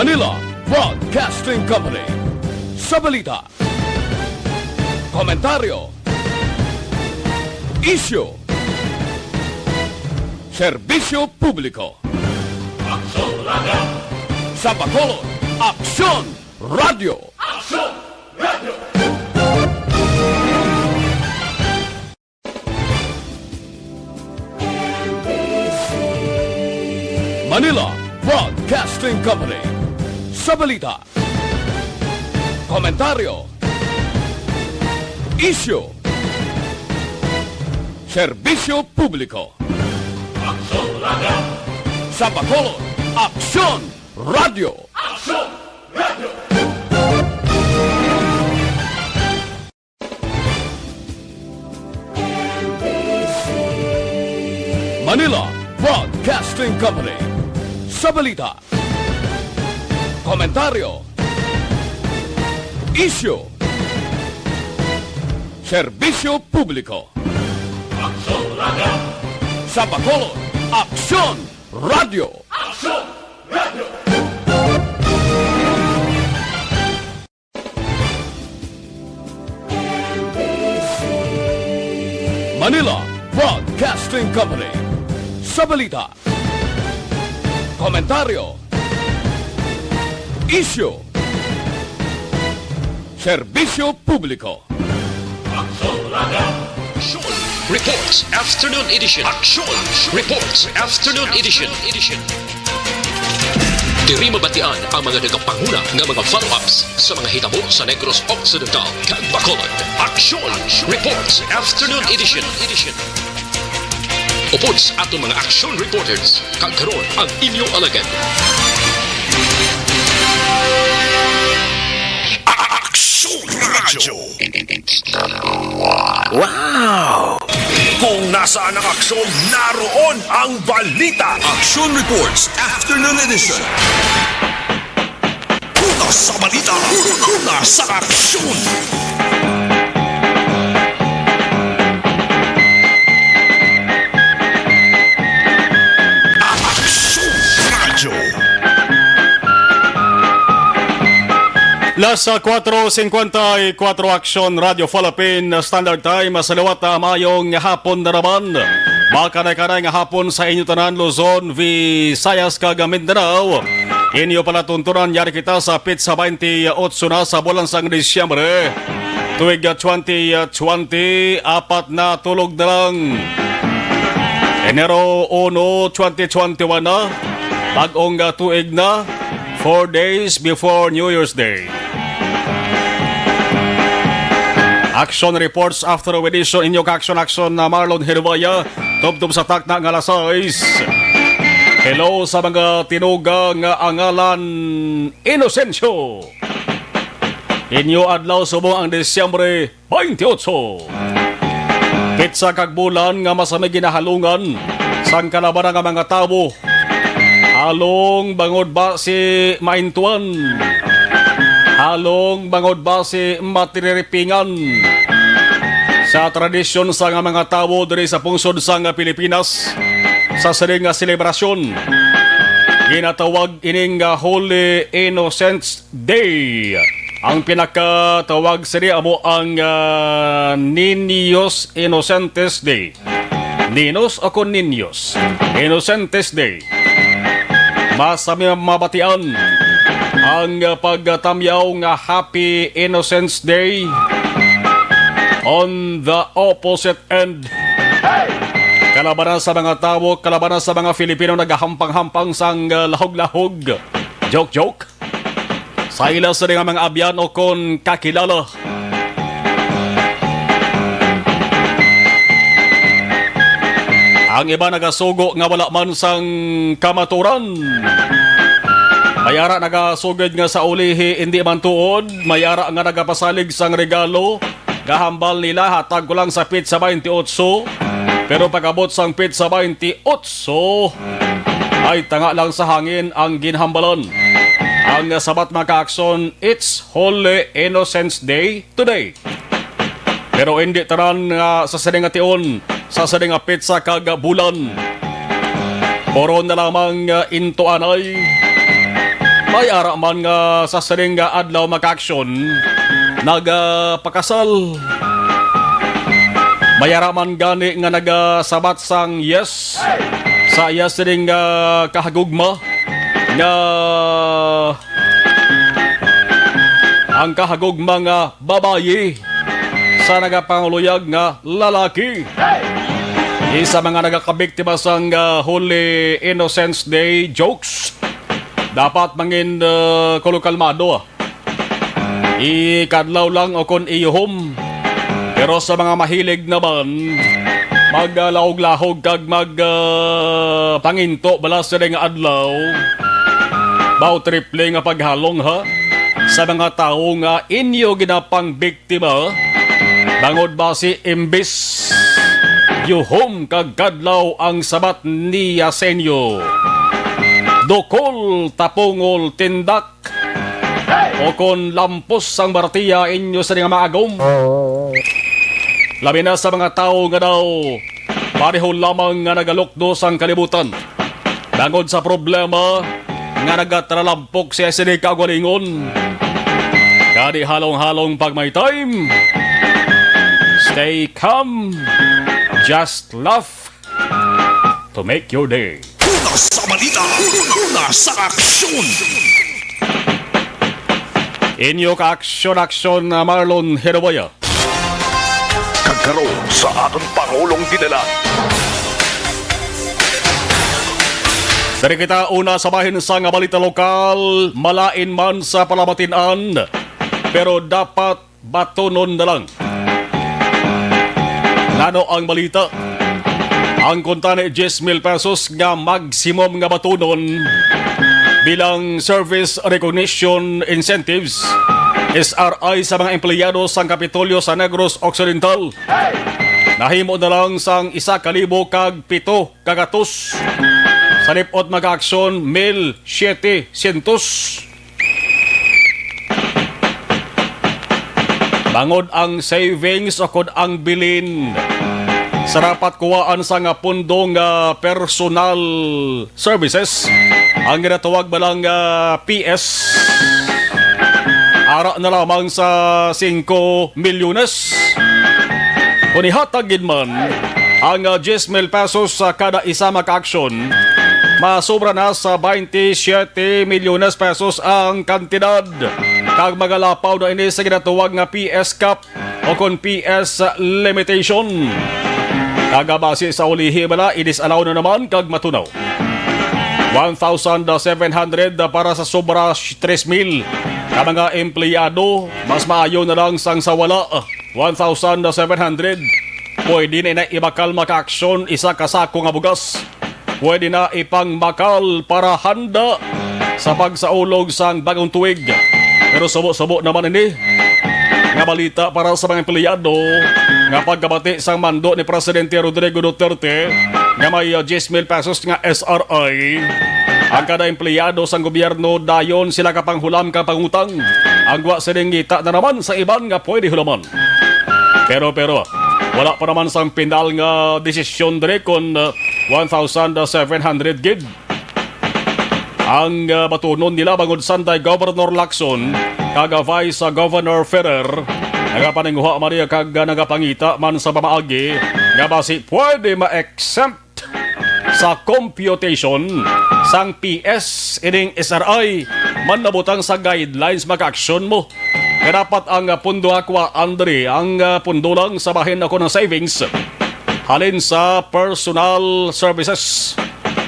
Manila Broadcasting Company. Sa balita, komentaryo, isyu, serbisyo publiko. Aksyon Radio! Sa Bacolod, Aksyon Radio! Aksyon Radio! Manila Broadcasting Company. Sa balita, komentaryo, isyu, serbisyo publiko. Aksyon Radio! Sa Bacolod, Aksyon Radio! Aksyon Radio! Manila Broadcasting Company. Sa balita, komentaryo, isyu, serbisyo publiko. Aksyon Radio! Sa Bacolod, Aksyon Radio! Aksyon Radio! Manila Broadcasting Company. Sa balita, komentaryo, isyu, serbisyo publiko. Aksyon Radio! Aksyon Reports Afternoon Edition. Aksyon Reports Afternoon Edition. Diri mabatian ang mga nagapanguna ng mga follow-ups sa mga hitabo sa Negros Occidental kag Bacolod. Aksyon Reports Afternoon Edition. Upods ato mga action reporters kag karon ang inyong alagad. Aksyon Radio! Wow! Kung nasaan ang aksyon, naroon ang balita. Action Reports Afternoon Edition. Una sa balita, una sa aksyon. Aksyon Radio. Las 4:54 Aksyon Radio Philippine Standard Time sa liwat mayong hapon na naman. Makanay-kanay nga hapon sa inyo tanan Luzon, Visayas kag Mindanao. Inyo pala tuntunan yari kita sa pitsa 28 na sa bulan sang Disyembre. Tuig 2020, apat na tulog na lang. Enero 1, 2021 na. Bagong tuig na. 4 days before New Year's Day. Action Reports After Edition, inyong action na Marlon Hirvaya, tubtub sa takna ng alas 6. Hello sa mga tinugang angalan Inocencio. Inyo adlaw subong ang Disyembre 28. Pitsa kag bulan nga masamig ginahalungan sang kalaban nga mga tabo. Halong bangod ba si maintuan? Halong bangod ba si matiripingan? Sa tradisyon sa mga tao diri sa pungsod sa Pilipinas, sa siring selebrasyon, ginatawag ining Holy Innocents Day. Ang pinakatawag siri amo ang Niños Inocentes Day. Ninos o con Niños Inocentes Day. Masami mabatian ang pagtamyaw nga Happy Innocence Day. On the opposite end, kalabanan sa mga tao, kalabanan sa mga Filipino nagahampang-hampang sang lahog-lahog. Joke. Sa ilas rin ang mga abyan o kon kakilala. Ang iba nagasugo nga wala man sang kamaturan. Mayara nagasugod nga sa ulihi hindi man tuod. Mayara nga nagapasalig sang regalo. Gahambal nila hatag ko lang sa pitsa 28. Pero pagabot sang pitsa 28 ay tanga lang sa hangin ang ginhambalan. Ang sabat mga aksyon, it's Holy Innocents Day today. Pero hindi taran nga sa sining ation, sa sining pitsa kag bulan. Poro na lamang intuanay. may ara man nga sa saling adlaw maka-aksyon nagpakasal. May ara man gani nga nagasabat sang yes sa iya sining kahagugma nga ang kahagugma nga babayi sa nagapanguluyag nga lalaki. Isa mga nagakabiktima sang Holy Innocents Day jokes. Dapat mangin kulukalmado. Ikadlaw lang o kon iyuhom. Pero sa mga mahilig naman, maglahog-lahog kag panginto bala sila nga adlaw. Bao triple nga paghalong ha sa mga tao nga inyo ginapang biktima. Bangod ba si imbis yuhom kag kadlaw ang sabat ni Yasenyo. Dokol, tapungol, tindak o kon lampos ang bartiya inyo sa nga maagom. Labi na sa mga tao nga daw pareho lamang nga nagalukdo sang kalibutan. Bangod sa problema nga nagatralampok siya sini kagwalingon. Kadi halong-halong pag may time, stay calm, just laugh to make your day. Una sa balita, una sa aksyon. Inyo ka-aksyon na Marlon Heroboya. Kagkaroon sa aton Pangulong dinala. Dari kita una sa bahin sa nga balita lokal, malain man sa palamatinan, pero dapat batonon na lang. Nano ang balita? Ang kontane 10,000 pesos nga maximum nga batunon bilang Service Recognition Incentives SRI sa mga empleyado sang Kapitolyo sa Negros Occidental. Nahimo na lang sang 1,700 kagatos. Sa lipot mag-aksyon 1,700. Bangod ang savings o kod ang bilin sa rapat kuwaan sa nga pundo nga personal services ang ginatawag balang PS. Ara na lamang sa 5 milyones. Kung ihatagin man ang 10,000 pesos sa kada isa maka-aksyon, masobra na sa 27 milyones pesos ang kantidad. Kag magalapaw na ini sa ginatawag nga PS cap o kon PS limitation. Kagabase sa ulihi bala, i-disallow na naman kag matunaw. 1,700 para sa sobra 3,000. Ka mga empleyado, mas maayo na lang sang sawala. 1,700. Pwede na ibakal maka-aksyon isa kasako nga bugas. Pwede na ipang bakal para handa sa pagsaulog sang bagong tuig. Pero subo-subo naman ini nga balita para sa mga empleyado nga pagkabati sang mando ni Presidente Rodrigo Duterte nga may 10,000 pesos nga SRI. Ang kada empleyado sang gobyerno dayon sila kapanghulam ka pangutang. Ang wa siningita na naman sa iban nga pwede hulaman. Pero wala pa naman sang pinal nga desisyon dire kon 1,700 gid. Ang batunon nila bangod sanday Governor Lacson kaga Vice Governor Ferrer nagapaninghuha Maria kag nagapangita man sa pamaagi nga basi pwede ma-exempt sa computation sang PS ining SRI man nabutang sa guidelines maka-aksyon mo. Kaya dapat ang pundo akwa Andre ang pundo lang sa bahin ako ng savings halin sa personal services.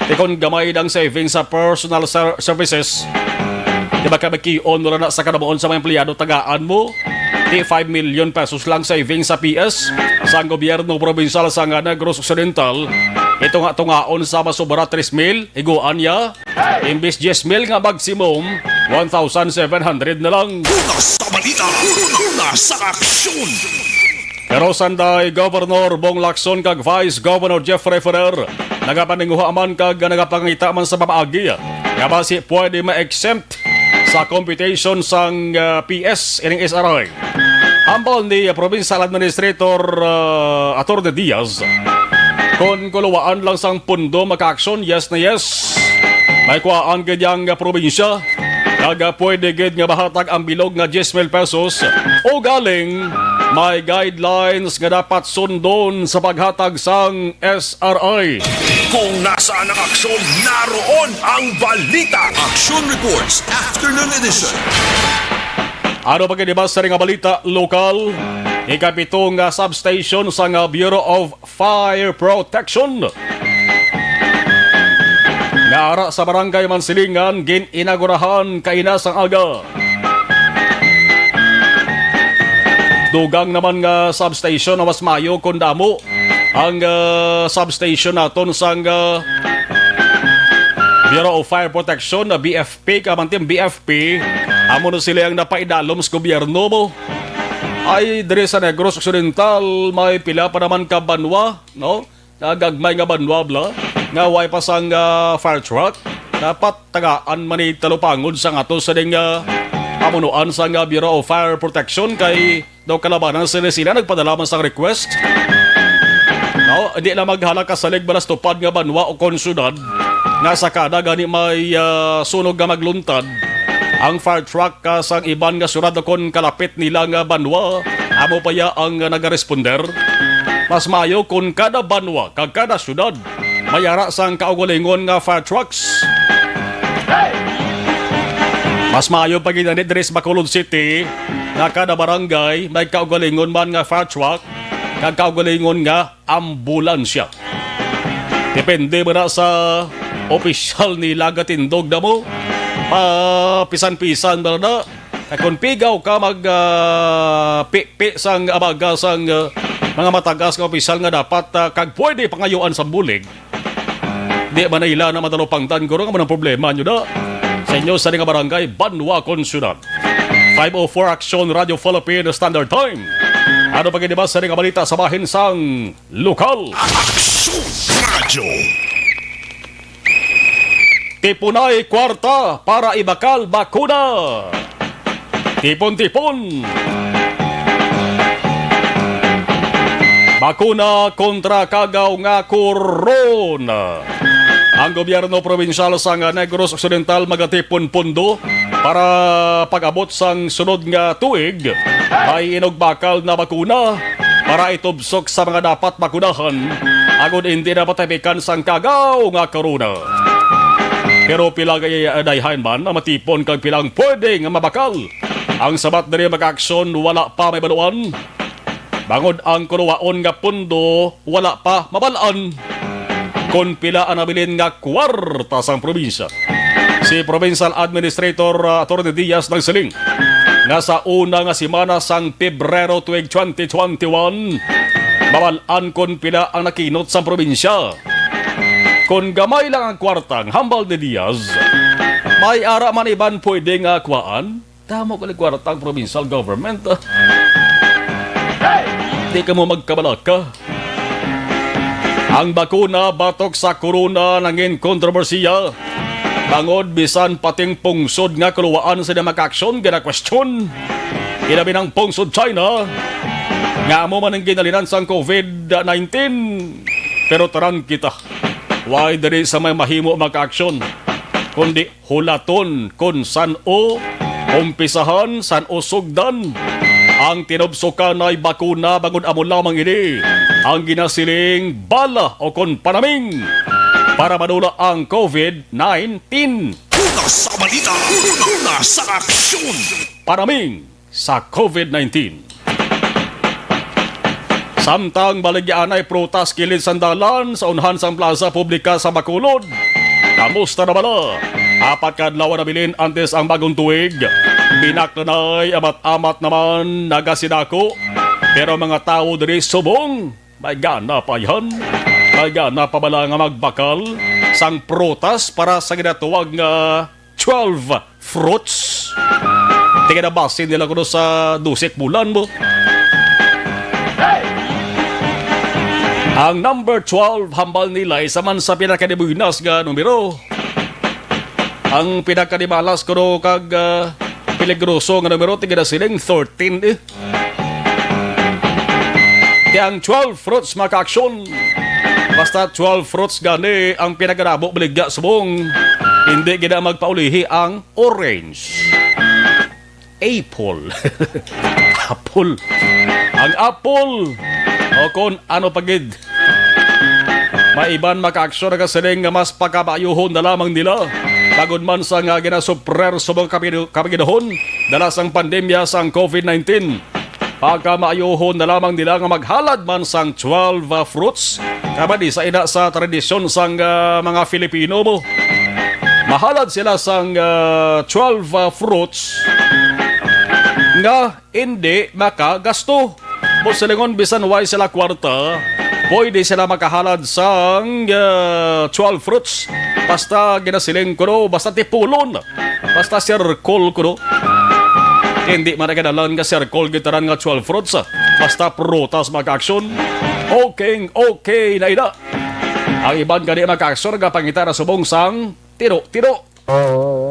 Tikon gamay ng savings sa personal services. Di ba ka magkion mo na sa kanamoon sa mga empleyado tagaan mo? Di 5 million pesos lang savings sa PS sa gobyerno provincial sa Negros Occidental. Ito nga tungaon sa masobra 3,000, iguan ya. Imbis 10,000 nga maximum, 1,700 na lang. Una sa balita, una sa aksyon. Pero sanday Governor Bong Lacson kag Vice Governor Jeffrey Ferrer nagapaninghuha man kag nagapangita man sa pamaagi nga basi pwede ma-exempt sa computation sang PS ining SRI. Hambal ni Provincial Administrator Atty. Diaz kon kuluwaan lang sang pundo maka-aksyon yes na yes. May kuwaan ganyang probinsya Kaga pwede gid nga mahatag ang bilog nga 10,000 pesos o galing may guidelines nga dapat sundon sa paghatag sang SRI. Kung nasaan ang aksyon, naroon ang balita. Aksyon Reports Afternoon Edition. Ano ba ba sa nga balita lokal? Ikapitong substation sa nga Bureau of Fire Protection. Nga ara sa barangay Mansilingan, gin-inagurahan kainasang aga. Dugang naman nga substation na mas mayo kung damo ang substation naton sa Bureau of Fire Protection na BFP, kamantim BFP, amo na sila ang napaidalom sa gobyerno mo. Ay, dire sa Negros Occidental, may pila pa naman ka banwa, no? Nagagmay nga banwa, bla, nga way pa sang fire truck. Dapat tagaan man ni talupangod sa nga to sa ding amunuan sa Bureau of Fire Protection kay daw kalabanan sila nagpadala man sa request. No, hindi na maghalak kasalig balas tupad nga banwa o konsyudad nga sa kada gani may sunog nga magluntad ang fire truck sang iban nga surado kon kalapit nila nga banwa amo pa ya ang nagaresponder. Mas mayo kun kada banwa kag kada syudad mayara sang kaugalingon nga fire trucks. Mas mayo pag inanit dire sa Bacolod City nga kada barangay may kaugalingon man nga fire truck kag kaugalingon nga ambulansya. Depende ba na sa opisyal nila gatindog na mo? Pisan-pisan ba na? Kung pigaw ka mag-pipi sang abaga sang mga matagas nga opisyal nga dapat kag pwede pangayuan sa bulig. Di ba na ila na madalopang tanggoro nga man ang problema nyo na? Sa inyo sa nga barangay, Banwa Konsyudad. 504 Aksyon Radio Philippine Standard Time. Ano pa ba sa nga balita sa bahin sang lokal? Aksyon Radio. Tipunay kwarta para ibakal bakuna. Tipon-tipon. Bakuna kontra kagaw nga corona. Ang gobyerno probinsyal sa Negros Occidental magatipon pondo para pag-abot sang sunod nga tuig may inugbakal na bakuna para itubsok sa mga dapat bakunahan agud hindi na patapikan sang kagaw nga corona. Pero pila kay dayhan man na matipon kag pilang pwede nga mabakal. Ang sabat diri mag-aksyon wala pa may baluan. Bangod ang kuruwaon nga pundo, wala pa mabalaan. Kung pila ang nabilin nga kwarta sang probinsya. Si Provincial Administrator Atty. Diaz ng Siling nga sa una nga simana sang Pebrero tuig 2021, mabalaan kung pila ang nakinot sang probinsya. Kung gamay lang ang kwartang hambal ni Diaz, may ara man iban pwede nga kwaan. Tamo ka kwartang provincial government. Di ka mo magkabalaka. Ang bakuna batok sa corona nangin kontrobersiya. Bangod bisan pating pungsod nga kuluwaan sa damag-aksyon gana question. Ilabi ng pungsod China. Nga mo man ang ginalinan sang COVID-19. Pero tarang kita. Why diri sa may mahimo mag-aksyon? Kundi hulaton kung san o umpisahan, san o sugdan. Ang tinubsukan ay bakuna bangod amo lamang ini. Ang ginasiling bala o kon panaming para madula ang COVID-19. Una sa balita, una sa aksyon. Panaming sa COVID-19. Samtang baligyan ay prutas kilid sandalan sa unhan sang plaza publika sa Bacolod. Kamusta na bala? Apat kadlaw na bilin antes ang bagong tuig. Binaklanay amat-amat naman nagasidako. Pero mga tao diri subong, may gana pa yan. May gana pa bala nga magbakal sang prutas para sa ginatuwag nga 12 fruits. Tingnan na basin nila kuno sa 12 bulan mo. Ang number 12 hambal nila isa man sa pinakadibuinas nga numero. Ang pinakadibalas kuno kag peligroso nga numero tingnan na siling 13 Kaya ang 12 fruits maka-aksyon. Basta 12 fruits gani ang pinagarabo baligya subong. Hindi gina magpaulihi ang orange. Apple. Apple. Ang apple. O kung ano pagid. Maiban makaaksyon na kasiling nga mas pagkabayuhon na lamang nila. Pagod man sa nga ginasuprer sa mga kapagidahon dala sang pandemya sang COVID-19. Pagkamayuhon na lamang nila nga maghalad man sang 12 fruits. Kabadi sa ina sa tradisyon sang mga Filipino mo. Mahalad sila sang 12 fruits nga hindi makagasto. Silingon bisan why sila kwarta, pwede sila makahalad sang 12 fruits. Basta ginasiling ko no, basta tipulon, basta circle ko no. Hindi man nagadalan nga circle gitaran nga 12 fruits. Basta prutas maka-aksyon. Okay na ina. Ang iban gani maka-aksyon nagapangita na subong sang tiro.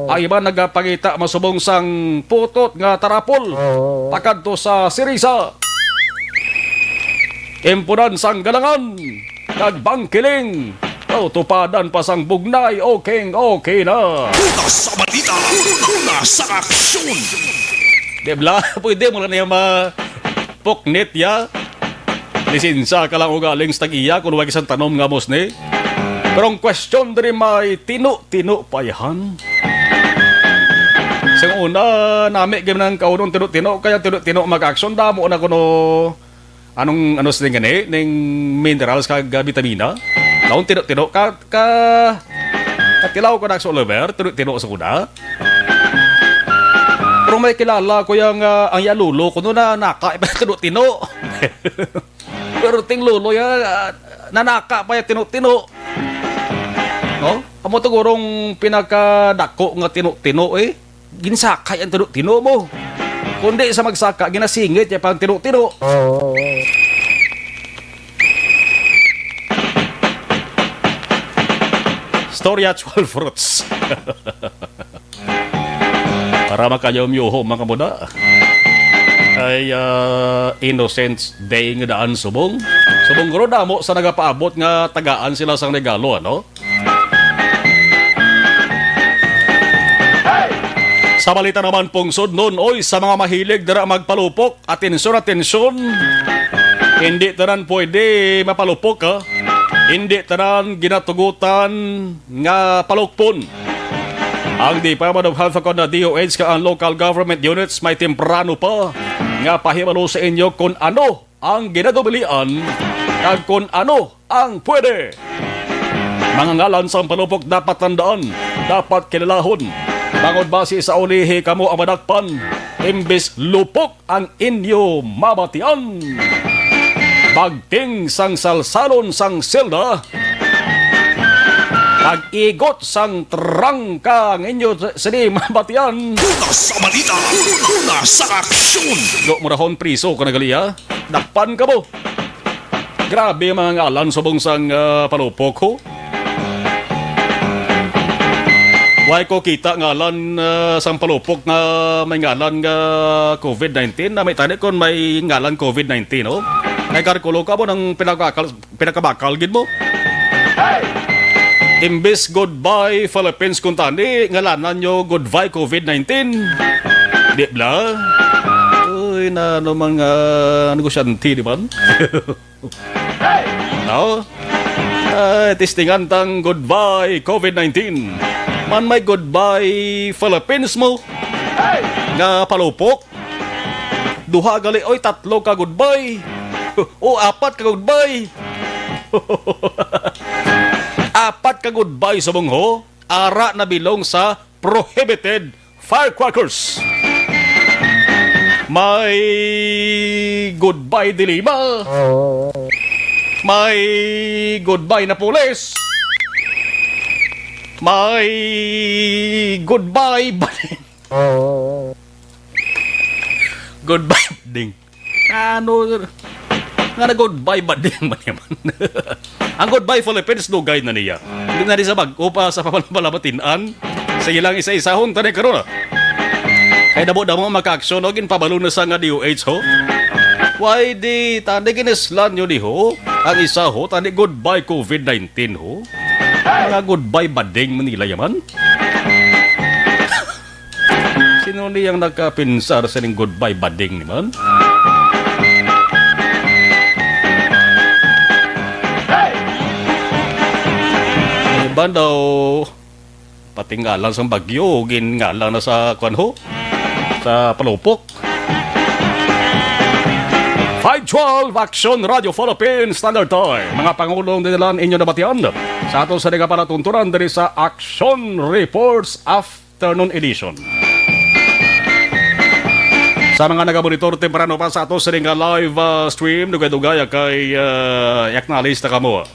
Ang iban nagapangita masubong sang putot nga tarapol. Pakadto sa sirisa. Impunan sang galangan, nagbangkiling, tupadan pa sang bugnay, okay na. Una sa balita, una sa aksyon. Debla, pwede mo na niya mapuknit ya. Lisinsa ka lang o galing sa tag-iya kung wag isang tanom nga mos ni. Pero ang question din may tino pa yan. Sa una, nami gano'n ng kaunong tino, kaya tino mag-aksyon, damo na kuno. Anong ano sa gani ning minerals kag vitamina? Naon tino katilaw ko na sa Oliver, tino sa kuna. Pero may kilala ko yung ang yalulo ko no na naka tino. Pero ting lulo ya nanaka pa ya tino. No? Amo to gurong pinakadako nga tino eh. Ginsakay ang tino mo. Kundi sa magsaka, ginasingit ya pang tino. Storya 12 fruits. Para makayom-yuho mga muda. Ay Innocence Day nga daan subong. Subong guro damo sa nagapaabot nga tagaan sila sang regalo, ano? Sa balita naman pong sudnon, oy, sa mga mahilig dara magpalupok, atensyon. Hindi tanan pwede mapalupok, ha? Hindi tanan ginatugutan nga palukpon. Ang Department of Health na DOH ka ang local government units may temprano pa nga pahimalo sa inyo kung ano ang ginatubilian at kung ano ang pwede. Mga ngalan sa palupok dapat tandaan, dapat kilalahon. Bangod base sa ulihi kamo ang madakpan, imbes lupok ang inyo mabatian. Bagting sang salsalon sang selda, pag-igot sang trangka ang inyo sini mabatian. Una sa balita, una sa aksyon. Do murahon priso ka nagaliya, dakpan ka mo. Grabe mga ngalan subong sang palupok ko. Why ko kita ngalan sang palupok nga may ngalan nga COVID-19 na may tani kon may ngalan COVID-19 no? Ay karkulo ka mo ng pinakabakal gid mo. Imbes goodbye Philippines kung tani ngalanan nyo goodbye COVID-19. Di bla? Uy na naman nga negosyante di ba? No? Testingan tang goodbye COVID-19. Man may goodbye Philippines mo. Nga palupok. Duha gali, oy tatlo ka goodbye. O apat ka goodbye. Apat ka goodbye sa bungho. Ara na bilong sa prohibited firecrackers. May goodbye dilima. May goodbye na pulis. May goodbye bading. Goodbye bading. Ano nga na goodbye bading man yaman. Ang goodbye Philippines dugay na niya. Hindi na rin sa mag-upa sa papalabatinan. Sige lang isa-isahon tani karon. Kaya damo maka-aksyon o ginpabalo na sa nga DOH ho. Why di tani ginislan nyo di ho. Ang isa ho tani goodbye COVID-19 ho. Mga goodbye bading Manila yaman. sino niyang nagkapinsar sa ning goodbye bading naman? Iban daw patingalan sa bagyo, gingalan na sa kwanho, sa palupok. 512 Aksyon Radio Philippines Standard Time. Mga Pangulong dinilan inyo nabatian sa ato sa palatuntunan diri sa Aksyon Reports Afternoon Edition. Sa mga nagabonitor temprano pa sa ato sa live stream, dugay-dugay kay acknowledge na kamo.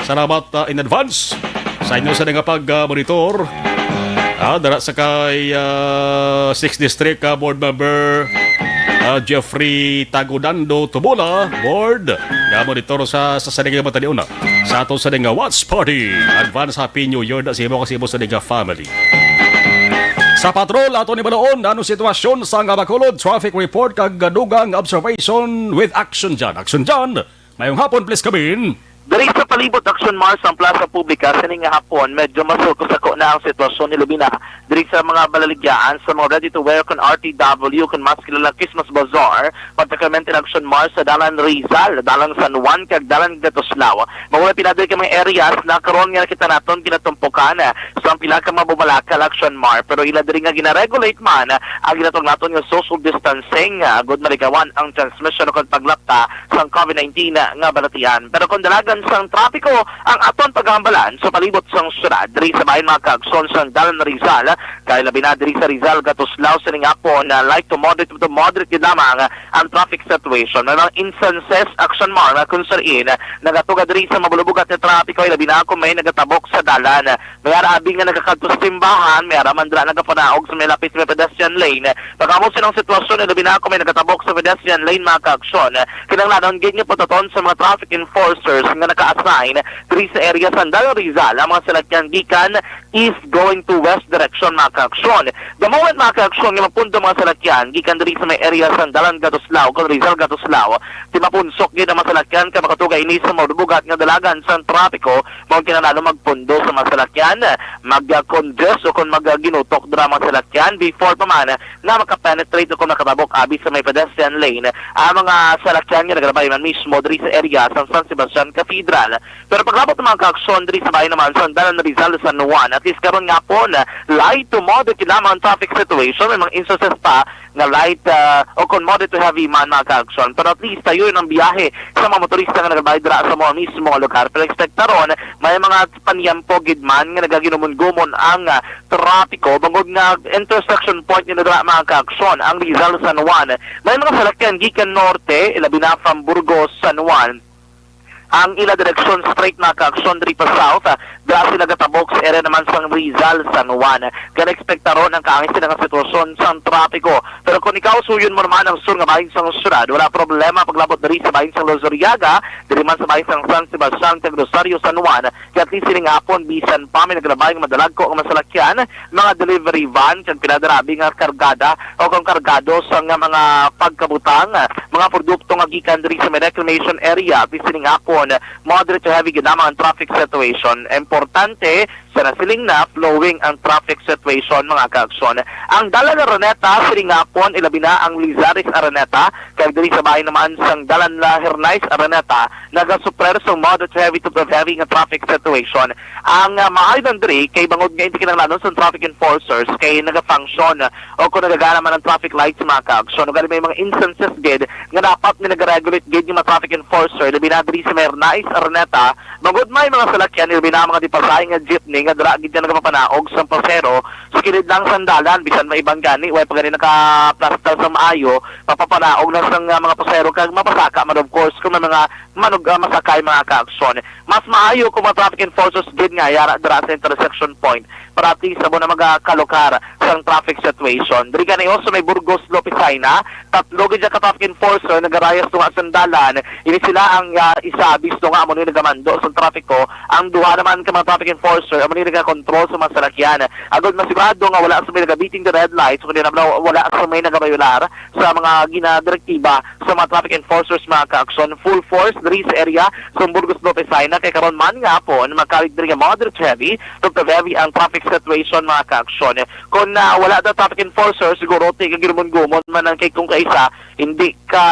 Salamat in advance sa inyo sa pag-monitor. Dara sa kay 6th District Board Member Jeffrey Tagudando Tubula Board nga monitor sa saliga mataliuna sa ato sa Watch Party. Advance Happy New Year na sa imo kasi mo sa family. Sa patrol ato ni Marlon, ano sitwasyon sa Bacolod traffic report kag dugang observation with Aksyon dyan. Aksyon dyan, mayong hapon please kabin. Dari sa palibot Aksyon Mars ang Plaza Publica sining nga hapon medyo masuko-sako na ang sitwasyon ni Lubina diri sa mga balaligyaan sa mga ready to wear kon RTW kon mas kilala Christmas Bazaar particularmente in Aksyon Mars sa Dalan Rizal, Dalan San Juan kag Dalan Gatoslao. Mawala pinaday ka mga areas na karon nga kita naton kinatumpukan so ang pila ka mabubalakal Aksyon Mars pero ila diri nga gina-regulate man ang ginatong naton nga social distancing good malikawan ang transmission kon paglapta sa COVID-19 nga balatian. Pero kung dalagan sang trapiko ang aton paghambalan sa palibot sang syudad diri sa bahin mga Aksyon sa Dalan Rizal kay labi na diri sa Rizal Gatoslao sa ning hapon na light to moderate gid lamang ang traffic situation. May mga instances Aksyon Mars kung saan nagatuga diri sa mabulubugat na trapiko ay labi na kung may nagatabok sa dalan. May arabing nga nagakadto sa timbahan, may araman dira nagapanaog sa may lapit sa pedestrian lane. Pagkamo silang sitwasyon ay labi na kung may nagatabok sa pedestrian lane mga Aksyon. Kinahanglan gid nga pataton sa mga traffic enforcers nga naka-assign diri sa area sa Dalan Rizal ang mga salakyan gikan east going to west direction mga Aksyon. The moment mga Aksyon nga mapunto mga salakyan gikan diri sa may area sa Dalan Gatoslao kon Rizal Gatoslao ti mapunsok gid ang mga salakyan ka makatugay ini sa mabugat nga dalagan sa trapiko mao kinahanglan magpundo sa mga salakyan mag-congest o kon mag-ginutok dira mga salakyan before pa man na makapenetrate o kon makatabok abi sa may pedestrian lane ang mga salakyan nga nagrabay man mismo diri sa area sa San Sebastian Cathedral. Pero paglabot ng mga Aksyon diri sa bahay naman sa Dalan Rizal San Juan at least karon nga po na light to moderate lamang ang traffic situation. May mga instances pa na light o kon moderate to heavy man mga Aksyon. Pero at least tayo ang biyahe sa mga motorista nga nagabay dira sa mga mismo lugar. Pero expect ron may mga paniyampo gid man nga nagaginumon-gumon ang trapiko bangod nga intersection point ni dira mga Aksyon ang Rizal San Juan. May mga salakyan gikan norte ilabi na from Burgos San Juan ang ila direksyon straight na Aksyon diri pa south dahil sila nagatabok sa area naman sa Rizal San Juan. Kaya expectaron ang kaangis sila ng sitwasyon sa trapiko. Pero kung ikaw suyon mo naman ang sur nga bahin sa syudad, wala problema paglabot diri sa bahin sa Lozuriaga, diri man sa bahin sa San Sebastian kag Rosario San Juan. Kaya at least siling hapon bisan pa may nagrabay madalag ko ang masalakyan, mga delivery van kag pinadarabi nga kargada o kung kargado sa nga mga pagkabutang, mga produkto nga gikan diri sa may reclamation area, siling hapon moderate to heavy ginamang ang traffic situation. Importante sa nasiling na flowing ang traffic situation mga Aksyon. Ang Dalan Araneta siling hapon ilabi na ang Lizaris Araneta kag diri sa bahay naman sang Dalan La Hernais Araneta nagasuprer sa moderate to heavy nga traffic situation. Ang maayon diri kay bangod nga hindi kinahanglan sa traffic enforcers kay naga-function o kung nagagana man ang traffic lights mga Aksyon. Ug may mga instances gid nga dapat ni nag-regulate gid yung mga traffic enforcer ilabi na diri sa Nais Araneta, magod may mga salakyan ilabi na mga dipasay nga jeepney nga dira gid nagapapanaog sa pasero sa kilid lang sandalan bisan may ibang gani way pagani naka-plastar sa maayo papapanaog na sa mga pasero kag mapasaka man of course kung may mga manog masakay mga Aksyon. Mas maayo kung mga traffic enforcers gid nga yara dira sa intersection point para at least abo na magakalokar sa traffic situation. Diri gani also may Burgos Lopisaina, tatlo gid ka traffic enforcer nagarayas tunga sa sandalan. Ini sila ang isa bisto nga amo ni nagamando sa trapiko. Ang duha naman ka mga traffic enforcer amo ni naga-control sa mga salakyan. Agod masigurado nga wala sa may nagabiting the red lights kundi wala sa may nagabayular sa mga ginadirektiba sa mga traffic enforcers mga Aksyon. Full force diri sa area sa Burgos Lopesina kay karon man nga hapon makalig diri nga moderate heavy to heavy ang traffic situation mga ka-aksyon. Kung wala daw traffic enforcer siguro tigil gumon-gumon man ang kay kung kaisa hindi ka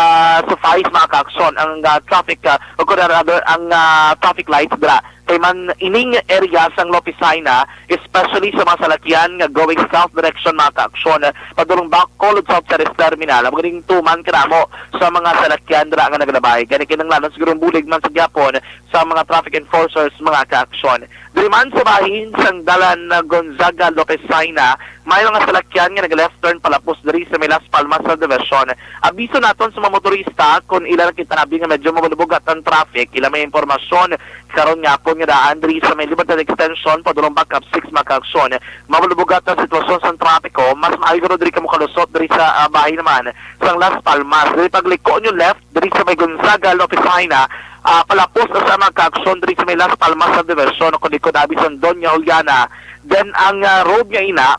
suffice mga ka-aksyon ang traffic o kung rather ang traffic lights dra kay man ining area sang Lopesina, especially sa mga salakyan nga going south direction mga ka-aksyon, padulong Bacolod South Service Terminal, magaling tuman kanamo sa mga salakyan dira nga naglabay. Kani kinahanglan siguro bulig man sa gyapon sa mga traffic enforcers mga ka-aksyon. Diri man sa bahin sang dalan na Gonzaga Lopesina, may mga salakyan nga nag-left turn palapos diri sa Las Palmas sa diversion. Abiso naton sa mga motorista kung ilan kita nabi nga medyo mabubugat ang traffic, ila may impormasyon karon nga po nga daan diri sa may Libertad Extension padulong backup 6 makaksyon. Mabubugat ang sitwasyon sa trapiko, mas maayo diri ka mo kalusot diri sa bahay naman sa Las Palmas. Diri pagliko nyo left diri sa may Gonzaga Lopesina, palapos na sa mga ka-aksyon diri sa may Las Palmas sa diversyon kung likod abi sa Doña Juliana. Then ang road nga ina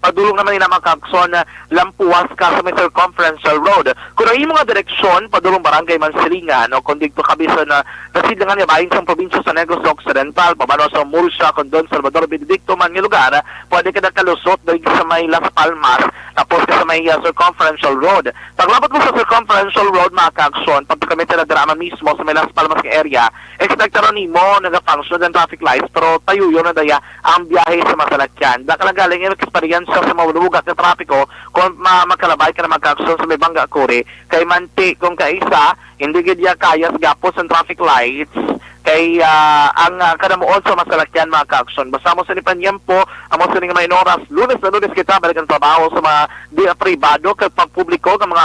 padulong naman ina mga ka-aksyon lampuas ka sa may circumferential road. Kung ang imong direksyon padulong Barangay Mansilingan o kung dito kabisan na nasidangan niya bahin sa probinsya sa Negros Occidental, pabalo sa Murcia, kung doon Salvador Benedicto man nga lugar, pwede ka na kalusot dahil sa may Las Palmas, tapos ka sa may circumferential road. Paglabot mo sa circumferential road mga ka-aksyon, pagkamit na drama mismo sa may Las Palmas area, expect na rin mo nag-function ng traffic lights, pero tayo yun na daya ang biyahe sa masalakyan. Dakalagaling yung experience sa mabubugat na trapiko kung makalabay ka na magkaksyon sa may Bangga Kuri kay manti kung kaisa hindi gidya kayas gapos ang traffic lights kay ang kanamuon sa masalakyan mga ka-aksyon. Basta mo sa nipanyempo, amo sa nga may oras, lunes na lunes kita balik ang trabaho sa mga dia pribado kay pagpubliko ng mga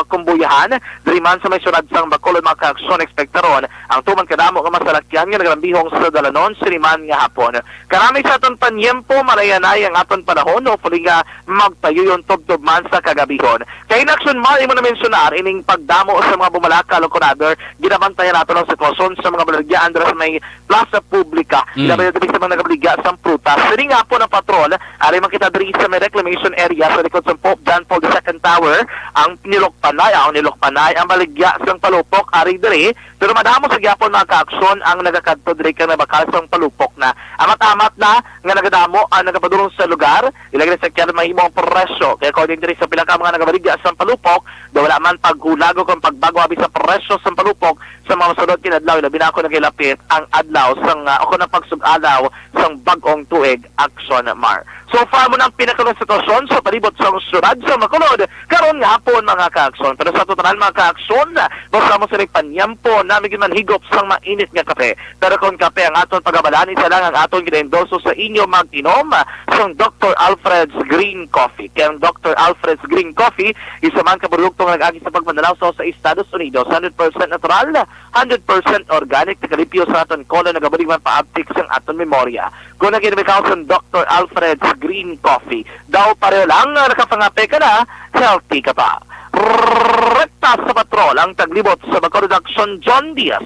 kumbuyahan, diri man sa may syudad sang Bacolod mga ka-aksyon ekspektaron ang tuman kadamo nga masalakyan nga nagrambihong sa dalanon siniman nga hapon. Karami sa aton panyempo marayanay ang aton panahon, hopefully nga magtayo yung tubtob man sa kagabihon. Kay in action man imo na mensionar ining pagdamo sa mga bumalaka o rather ginabantayan naton ang sitwasyon sa mga baligya Andres may plaza publika. Ilaban diri sa mga nagabliga sa prutas. Diri nga po ng patrol, ari makita diri sa may reclamation area sa likod sa Pope John Paul II Tower, ang nilokpanay ang baligya sang palupok ari diri. Pero madamo sa gyapon mga ka-aksyon ang nagakadto diri ka na bakal sang palupok na. Amat-amat na nga nagadamo ang nagapadulong sa lugar, ilagay sa kyan may imong presyo. Kaya according diri sa pila ka mga nagabaligya sa palupok, daw wala man paghulago kung pagbago abi sa presyo sa palupok sa mga sunod kinadlaw labi na ako nagilapit ang adlaw sang ako na pagsug-alaw sang bag-ong tuig Aksyon Mar. So far mo nang pinakalang sitwasyon sa palibot sa syudad sa Bacolod karon nga hapon mga ka-aksyon. Pero sa total mga ka-aksyon, basta mo sa panyampo na migin man higop sang mainit nga kape. Pero kung kape ang aton pagabalani sa lang ang aton gina-endorso sa inyo mag-inom sang Dr. Alfred's Green Coffee. Kaya ang Dr. Alfred's Green Coffee isa man ka produkto nga nag-agi sa pagmanalaw sa Estados Unidos, 100% natural, 100% organic, nakalipyo sa aton kolon, nagabalik man paabtik sang aton memorya. Kung nag-inimikaw sa Dr. Alfred's Green Coffee, daw pareho lang nakapangape ka na, healthy ka pa. Rekta sa patrol ang taglibot sa Bacolod Aksyon John Diaz.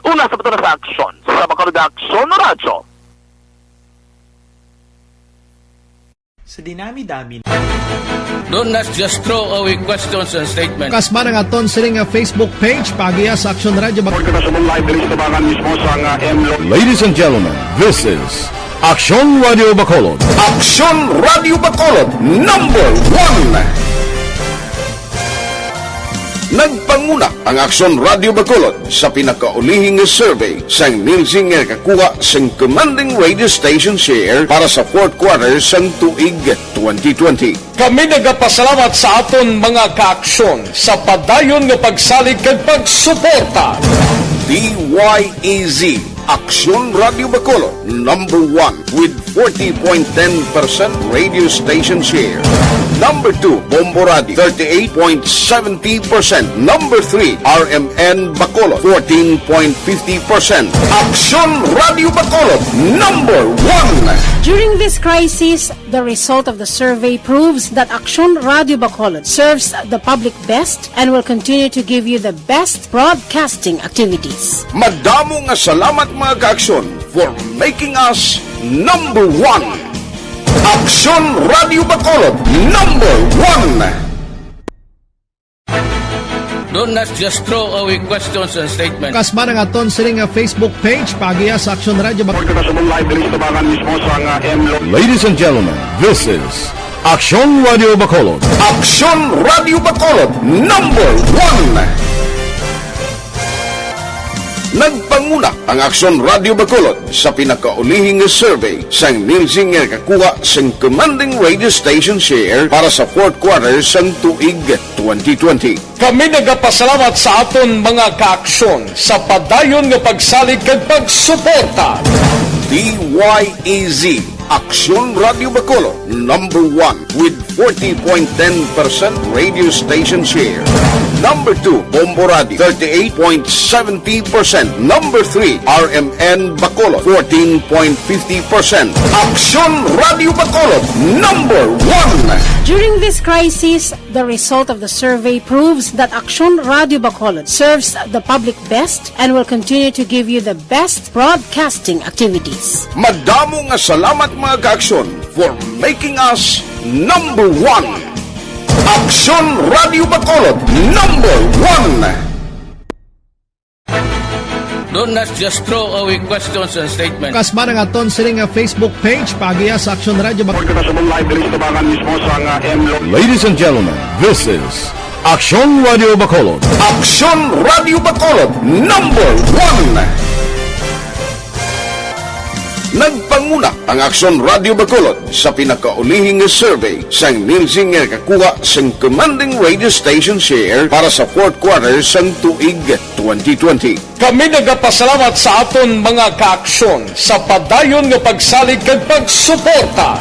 Una sa patrol sa aksyon sa Bacolod Aksyon Radyo. Sa dinami-dami Don't not just throw away questions and statements. Kasma ng aton siling Facebook page pagiya sa Aksyon Radio. Ladies and gentlemen, this is Aksyon Radio Bacolod. Aksyon Radio Bacolod #1. Nagpanguna ang Aksyon Radio Bacolod sa pinakaulihing survey sang Nielsen nga kakuha sang commanding radio station share para sa fourth quarter sang tuig 2020. Kami nagapasalamat sa aton mga kaaksyon sa padayon nga pagsalig kag pagsuporta. DYEZ Aksyon Radio Bacolod #1 with 40.10% radio station share. Number 2, Bombo Radio, 38.70%. Number 3, RMN Bacolod, 14.50%. Aksyon Radio Bacolod #1. During this crisis, the result of the survey proves that Aksyon Radio Bacolod serves the public best and will continue to give you the best broadcasting activities. Madamo nga salamat mga kaaksyon for making us #1. Aksyon Radio Bacolod #1. Don't not just throw away questions and statements. Kasma ng aton siling Facebook page pagiya sa Aksyon Radio Bacolod. Ladies and gentlemen, this is Aksyon Radio Bacolod. Aksyon Radio Bacolod number 1. Nagpanguna ang Aksyon Radio Bacolod sa pinakaulihing survey sang nilsing nga kakuha sang commanding radio station share para sa fourth quarter sang tuig 2020. Kami nagapasalamat sa aton mga kaaksyon sa padayon nga pagsalig kag pagsuporta. DYEZ Aksyon Radio Bacolod number 1 with 40.10% radio station share. Number 2, Bombo Radio, 38.70%. Number 3, RMN Bacolod, 14.50%. Aksyon Radio Bacolod, number 1. During this crisis, the result of the survey proves that Aksyon Radio Bacolod serves the public best and will continue to give you the best broadcasting activities. Madamo nga salamat mga kaaksyon for making us number 1. Aksyon Radio Bacolod, number 1. Don't not just throw away questions and statements. Kasma ng aton siling Facebook page pagiya sa Aksyon Radio Bacolod. Ladies and gentlemen, this is Aksyon Radio Bacolod. Aksyon Radio Bacolod, number 1. Nagpanguna ang Aksyon Radio Bacolod sa pinakaulihing survey sang nilsing nga kakuha sang commanding radio station share para sa fourth quarter sang tuig 2020. Kami nagapasalamat sa aton mga kaaksyon sa padayon nga pagsalig kag pagsuporta.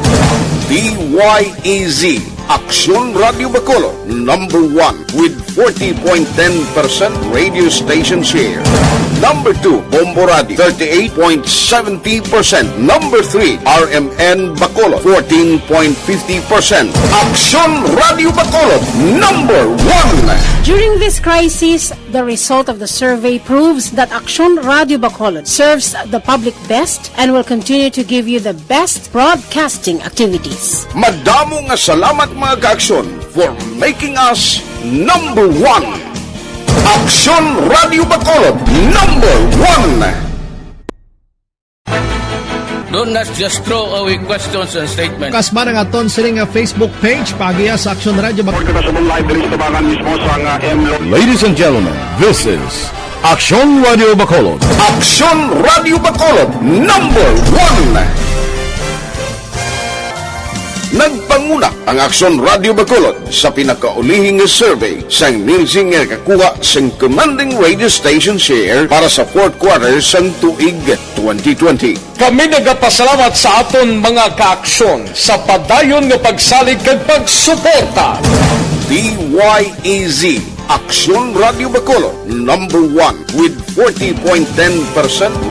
DYEZ Aksyon Radio Bacolod number 1 with 40.10% radio station share. Number 2, Bombo Radio, 38.70%. Number 3, RMN Bacolod, 14.50%. Aksyon Radio Bacolod, number 1. During this crisis, the result of the survey proves that Aksyon Radio Bacolod serves the public best and will continue to give you the best broadcasting activities. Madamo nga salamat mga kaaksyon for making us number 1. Aksyon Radio Bacolod, number 1. Don't not just throw away questions and statements. Kasma ng aton siling Facebook page pagiya sa Aksyon Radio Bacolod. Ladies and gentlemen, this is Aksyon Radio Bacolod. Aksyon Radio Bacolod, number 1. Nagpanguna ang Aksyon Radio Bacolod sa pinakaulihing survey sang nilsing nga kakuha sang commanding radio station share para sa fourth quarter sang tuig 2020. Kami nagapasalamat sa aton mga kaaksyon sa padayon nga pagsalig kag pagsuporta. DYEZ Aksyon Radio Bacolod number 1 with 40.10%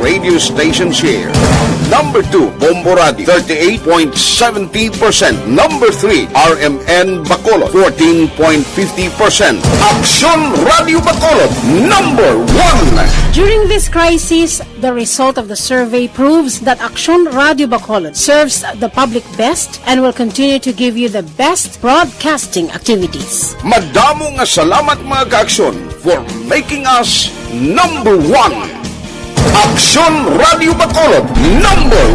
radio station share. Number 2, Bombo Radio, 38.70%. Number 3, RMN Bacolod, 14.50%. Aksyon Radio Bacolod, number 1. During this crisis, the result of the survey proves that Aksyon Radio Bacolod serves the public best and will continue to give you the best broadcasting activities. Madamo nga salamat mga kaaksyon for making us number 1. Aksyon Radio Bacolod, number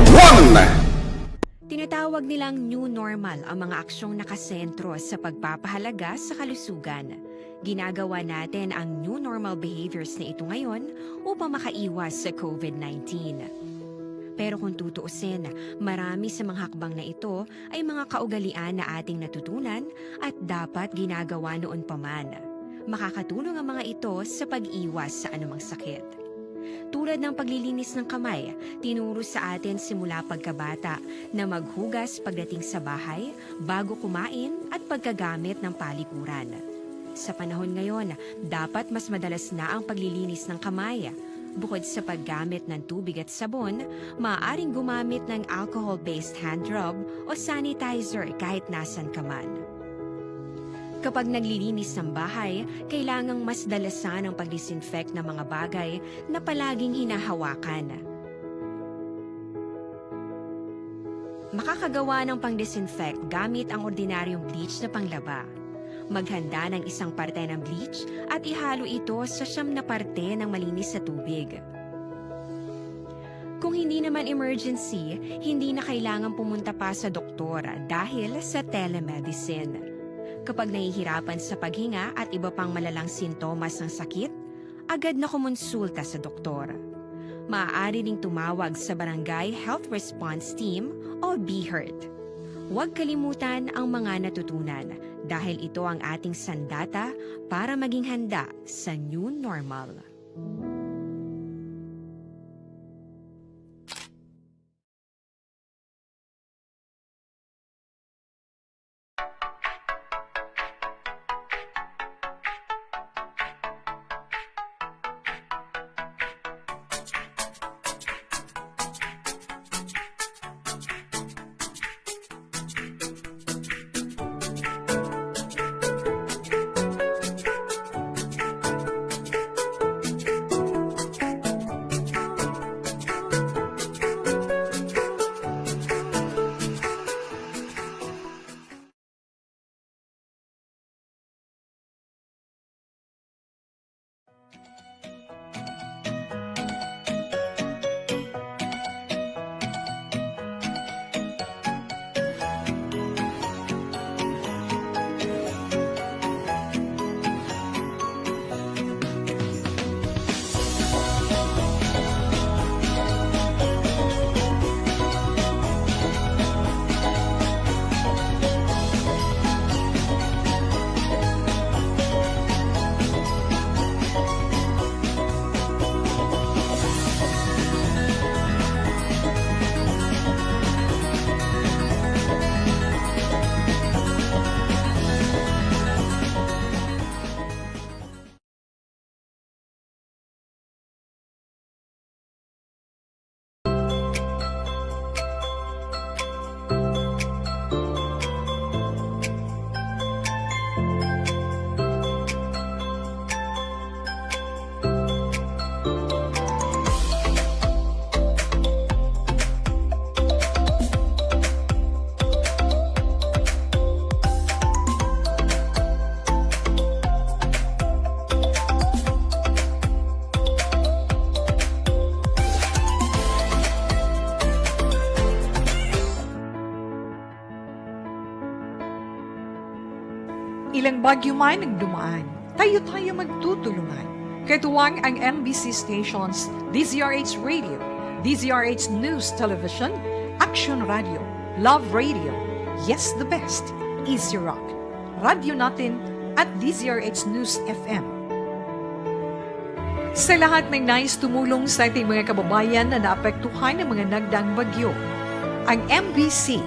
1. Tinatawag nilang new normal ang mga aksyong nakasentro sa pagpapahalaga sa kalusugan. Ginagawa natin ang new normal behaviors na ito ngayon upang makaiwas sa COVID-19. Pero kung tutuusin, marami sa mga hakbang na ito ay mga kaugalian na ating natutunan at dapat ginagawa noon pa man. Makakatulong ang mga ito sa pag-iwas sa anumang sakit. Tulad ng paglilinis ng kamay, tinuro sa atin simula pagkabata na maghugas pagdating sa bahay, bago kumain at pagkagamit ng palikuran. Sa panahon ngayon, dapat mas madalas na ang paglilinis ng kamay. Bukod sa paggamit ng tubig at sabon, maaaring gumamit ng alcohol-based hand rub o sanitizer kahit nasan ka man. Kapag naglilinis ng bahay, kailangang mas dalasan ang pag-disinfect ng mga bagay na palaging hinahawakan. Makakagawa ng pang-disinfect gamit ang ordinaryong bleach na panglaba. Maghanda ng isang parte ng bleach at ihalo ito sa 9 na parte ng malinis na tubig. Kung hindi naman emergency, hindi na kailangan pumunta pa sa doktor dahil sa telemedicine. Kapag nahihirapan sa paghinga at iba pang malalang sintomas ng sakit, agad na kumonsulta sa doktor. Maaari ring tumawag sa Barangay Health Response Team o BHERT. Huwag kalimutan ang mga natutunan dahil ito ang ating sandata para maging handa sa new normal. Ilang bagyo man ang dumaan, tayo magtutulungan. Katuwang ang MBC stations, DZRH Radio, DZRH News Television, Aksyon Radio, Love Radio, Yes the Best, Easy Rock, Radio Natin at DZRH News FM. Sa lahat ng nais tumulong sa ating mga kababayan na naapektuhan ng mga nagdaang bagyo, ang MBC,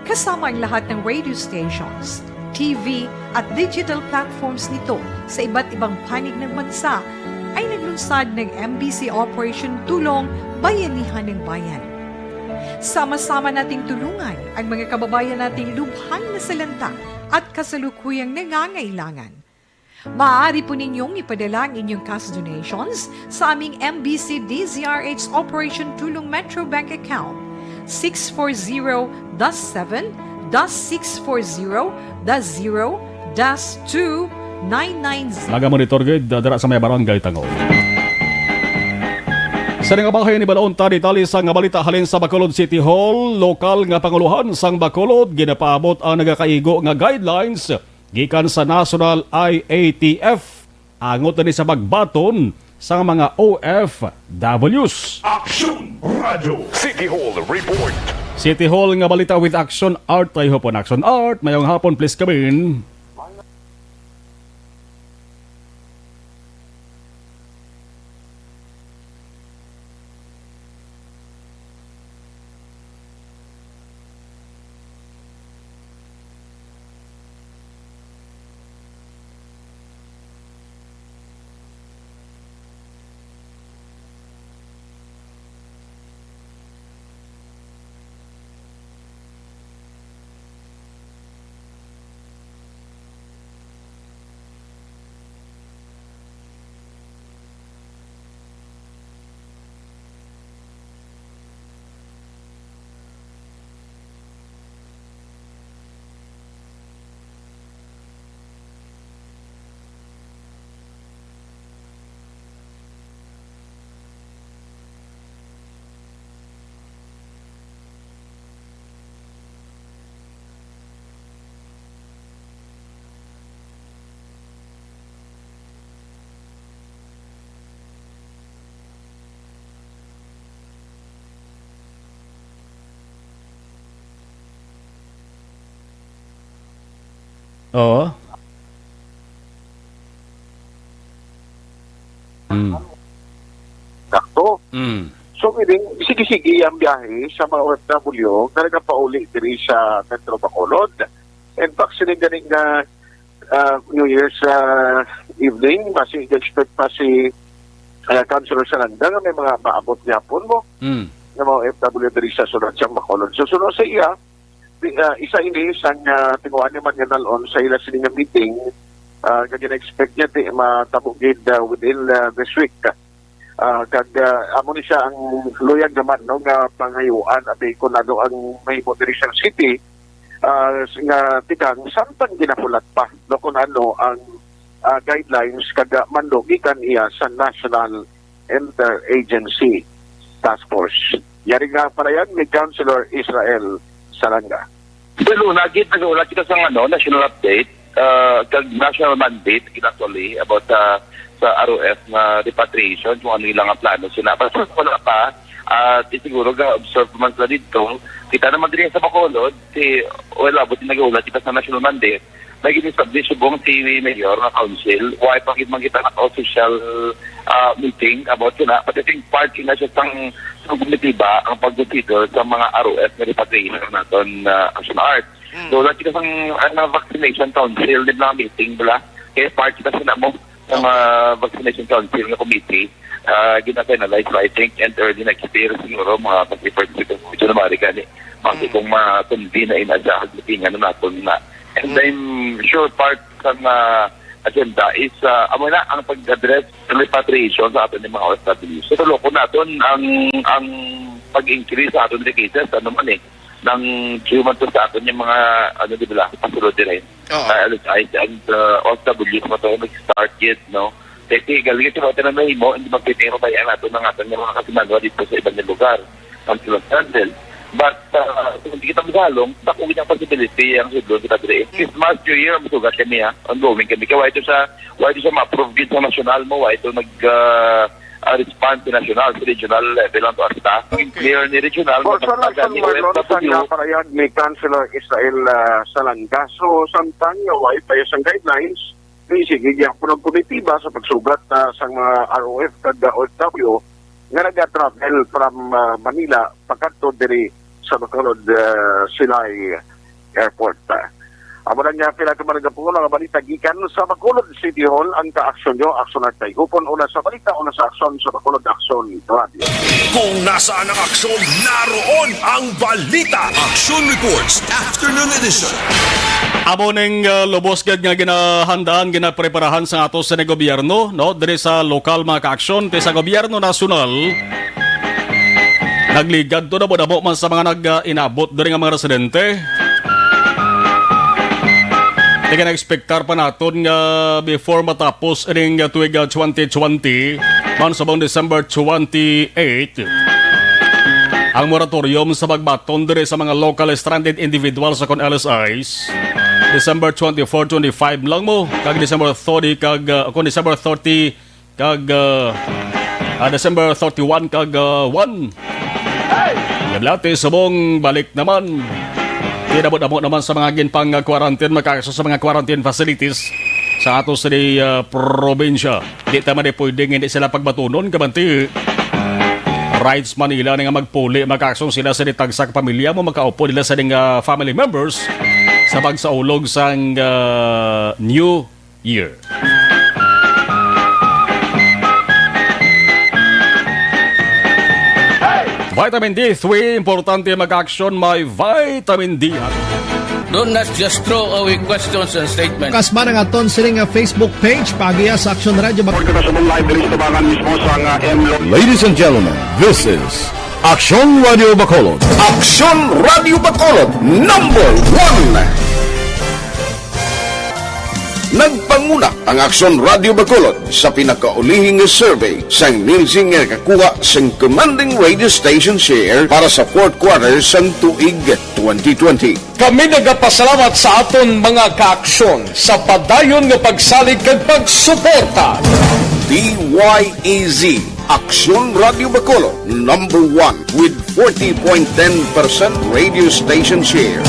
kasama ang lahat ng radio stations, TV at digital platforms nito sa iba't ibang panig ng bansa ay naglunsad ng MBC Operation Tulong Bayanihan ng Bayan. Sama-sama nating tulungan ang mga kababayan nating lubhang nasalanta at kasalukuyang nangangailangan. Maaari po ninyong ipadala ang inyong cash donations sa aming MBC DZRH Operation Tulong Metro Bank account 640-7-640-0-2-990. Naga-monitor gid dara sa may barangay Tangol. Sa nga bahay ni Balaon tani tali sa nga balita halin sa Bacolod City Hall, lokal nga panguluhan sang Bacolod ginapaabot ang nagakaigo nga guidelines gikan sa National IATF angot ni sa bagbaton sa mga OFWs. Aksyon Radio City Hall Report. City Hall nga balita with Aksyon Art. Tayo po Aksyon Art. Mayong hapon, please come Oo. Sakto. Mm. So, meaning, sige-sige ang biyahe sa mga OFW na nagpauli diri sa Metro Bacolod. In fact, sinigaling na New Year's evening, expect pa si Councilor Salanda nga may mga maabot niya po mo na mga OFW diri sa sunod siyang Bacolod. So, sunod sa iya, isa ini sang tinguan naman nga nalon sa ila sining meeting, kaya na-expect niya matabugid within this week. Amo ni siya ang luyag naman no nga pangayuan at ikonado ang mahimo diri sa city nga tikang samtang ginapulat pa no kung ano ang guidelines kada mandogikan iya sa National Interagency Task Force. Yari nga para yan ni Councilor Israel Salanga. Pero nag-ulat kita sa national update kag national mandate actually about sa ROF na repatriation, kung ano ilang ang plano sila. Pero wala pa, at siguro ga-observe man sila dito, kita naman din sa Bacolod, abot yung nag-ulat kita sa national mandate, nag-establish yung si Mayor na Council, why pag-ibang kita na official meeting about yun but I think party na siya sang komitiba ang pag-consider sa mga ROF na repatriation natin Action Art. So, wala kita sang vaccination council din na meeting, bala, kaya party na sila mo sa mga vaccination council na committee, gina-finalize I think, and early next year siguro, mga pag-participate sa Mission America, kasi kung ma-convene na inasahag meeting na natin na. And I'm sure part ng agenda is, amo na, ang pag-address ng repatriation sa atin ng mga OFW. So, loko natin ang pag-increase sa atin ng cases, ng human to sa atin yung mga, di ba, pasulod din rin. And OFW, ito mag-start yet, no? Kasi galing ito natin na mahimo, hindi magpitero tayo natin ng atin yung mga kasinagawa dito sa ibang lugar. Ang silang cancel. But, kung hindi kita magalong, nakuha niyang possibility ang sudlon kita dire. Christmas, New Year, masugat kami ongoing kami. Kaya ito sa ma-approve din sa national mo, ito respond to national, sa regional level ang tuasta. Clear ni regional. So, Marlon, sa parayag ni Councilor Israel Salanga. So, samtang yung pa yung guidelines, sige, yung komitiba sa pagsugat sa mga ROF at OFW nga nag-travel from Manila pagkanto diri sa Bacolod Silay Airport. Amo na niya pinagkamanagapungo ang balita gikan sa Bacolod City Hall ang ka-aksyon nyo, aksyon at tayo. Hupon una sa balita, una sa aksyon sa Bacolod Aksyon Radio. Kung nasaan ang aksyon, naroon ang balita. Aksyon Reports Afternoon Edition. Amo ning lubos gad nga ginahandaan, ginapreparahan sa ato sa gobyerno, no? Diri sa lokal mga ka-aksyon, sa gobyerno nasyonal, nagligad to na mo man sa mga nag-inabot diri nga mga residente. Hindi ka na-expectar pa natin before matapos ring tuwig 2020, man sa buong December 28, ang moratorium sa magbaton diri sa mga local stranded individuals sa kon LSIs. December 24-25 lang mo, kag December 30 kag kung December 30 kag December 31 kag 1. Yablate subong balik naman. Tinabot-abot naman sa mga ginpang quarantine, makakaso sa mga quarantine facilities sa ato sa probinsya. Di tama di pwedeng hindi sila pagbatunon, kabanti. Rights Manila nga magpuli, makakasong sila sa ditagsak pamilya mo, makaupo nila sa family members sa pagsaulog sa New Year. Vitamin D3, importante mag-action, may vitamin D. Do not just throw away questions and statements. Kasma ng aton siling Facebook page, pagiya sa Aksyon Radio. Ladies and gentlemen, this is Aksyon Radio Bacolod. Aksyon Radio Bacolod, number 1. Nagpanguna ang Aksyon Radio Bacolod sa pinakaulihing survey sang nilsing nga kakuha sang commanding radio station share para sa fourth quarter sang tuig 2020. Kami nagapasalamat sa aton mga kaaksyon sa padayon nga pagsalig kag pagsuporta. DYEZ Aksyon Radio Bacolod, number 1 with 40.10% radio station share.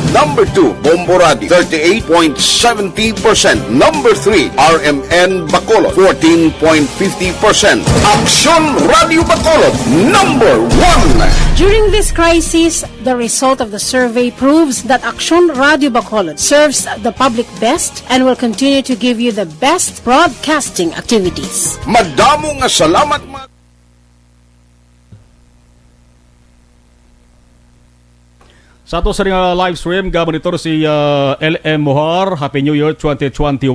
Number 2, Bomboradi, 38.70%. Number 3, RMN Bacolod, 14.50%. Aksyon Radio Bacolod, number 1. During this crisis, the result of the survey proves that Aksyon Radio Bacolod serves the public best and will continue to give you the best broadcasting activities. Madamo nga salamat mga Sa ato sa nga live stream, monitor si LM Mohar, Happy New Year 2021.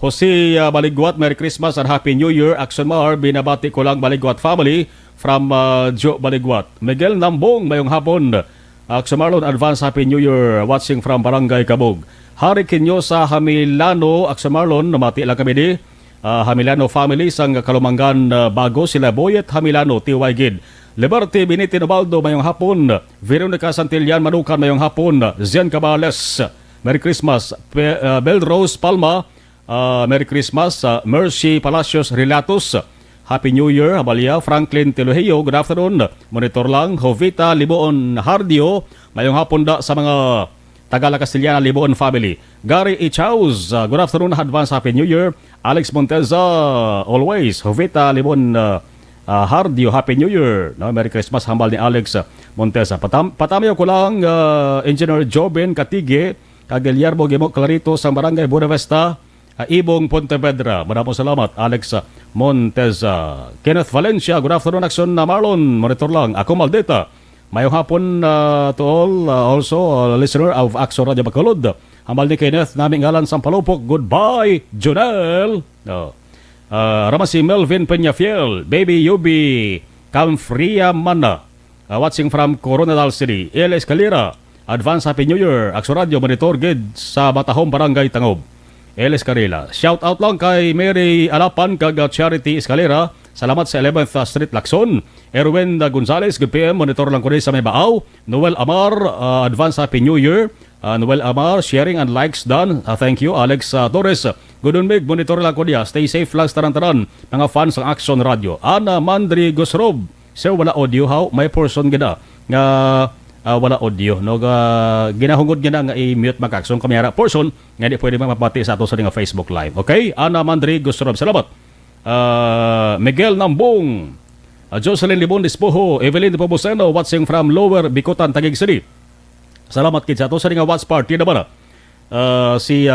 Jose Baligwat, Merry Christmas and Happy New Year. Aksyon Mohar, binabati ko lang Baligwat family from Joe Baligwat. Miguel Nambong, mayong hapon. Aksyon Marlon, advance Happy New Year, watching from Barangay Kabog. Hari Kinyo sa Hamilano, Aksyon Marlon, namati lang kami di. Hamilano family sang Kalumangan bago sila Boyet Hamilano, Tiway Gid. Liberty Beniti Nobaldo mayong hapon. Veronica Santillan Manukan mayong hapon. Zen Cabales, Merry Christmas. Bel Rose Palma, Merry Christmas. Mercy Palacios Relatos, Happy New Year. Abalia Franklin Teloheo, good afternoon. Monitor lang. Jovita Liboon Hardio, mayong hapon da sa mga Tagala Castillana Liboon family. Gary Ichaus, good afternoon. Advance Happy New Year. Alex Monteza, always. Jovita Liboon Hardio, Happy New Year. No, Merry Christmas, hambal ni Alex Montesa. Patamayo ko lang Engineer Joben Katige, Caguillermo Gimo Clarito sa Barangay Buenavista, Ibong Pontevedra. Maraming salamat, Alex Montesa. Kenneth Valencia, good afternoon, Aksyon na Marlon. Monitor lang. Ako Maldita. Mayong hapon to all, also listener of Aksyon Radio Bacolod. Hambal ni Kenneth, naming ngalan sa Palupok. Goodbye, Jonel. No. Ramasi Melvin Peñafiel, Baby Yubi Camfria Mana, watching from Coronadal City. El Escalera, advance Happy New Year. Aksyon Radio monitor gid sa Batahom Barangay Tangob. El Escalera, shout out lang kay Mary Alapan kag Charity Escalera. Salamat sa 11th Street Lacson. Erwin Gonzales, good PM, monitor lang ko rin sa may Baaw. Noel Amar, advance Happy New Year. Noel Amar, sharing and likes done. Thank you. Alex Torres, good on mig, monitor lang ko niya. Stay safe lang sa taran-taran mga fans ng Aksyon Radio. Ana Mandri Gusrob, sir, wala audio how? May person gina nga wala audio. No, ginahungod gina nga i-mute mag-Aksyon kamera person nga di pwede mapati sa ato sa nga Facebook Live. Okay? Ana Mandri Gusrob, salamat. Miguel Nambong, Jocelyn Libon Dispoho, Evelyn Poboseno, watching from Lower Bikutan, Taguig City. Salamat kid sa ato sa nga watch party na ba na? Si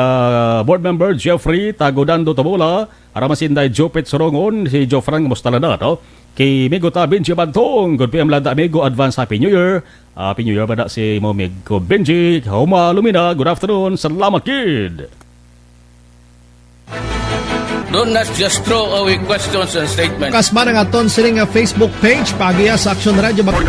board member Jeffrey Tagodando Tabola, Aramasinday Jopet Sorongon, si Jofran Mustalana, no? Kay Migo Benji Bantong, good PM Landa Amigo, advance Happy New Year. Happy New Year ba na si Migo Benji, Homa Lumina, good afternoon, salamat kid. Do not just throw away questions and statements. Kasma nga ton siling nga Facebook page pagiya sa Aksyon Radio Bacolod.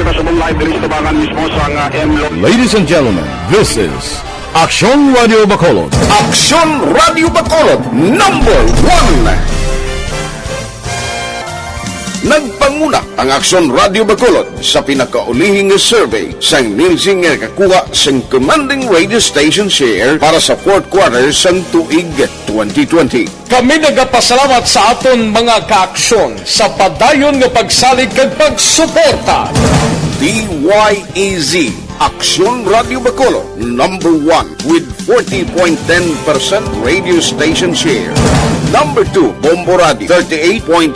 Ladies and gentlemen, this is Aksyon Radio Bacolod. Aksyon Radio Bacolod, number 1. Nagpanguna ang Aksyon Radio Bacolod sa pinakaulihing survey sa nilsing nga kakuha sa commanding radio station share para sa fourth quarter sa tuig 2020. Kami nagapasalamat sa aton mga kaaksyon sa padayon nga pagsalig kag pagsuporta. DYEZ, Aksyon Radio Bacolod, number 1 with 40.10% radio station share. Number 2, Bomboradi, 38.70%.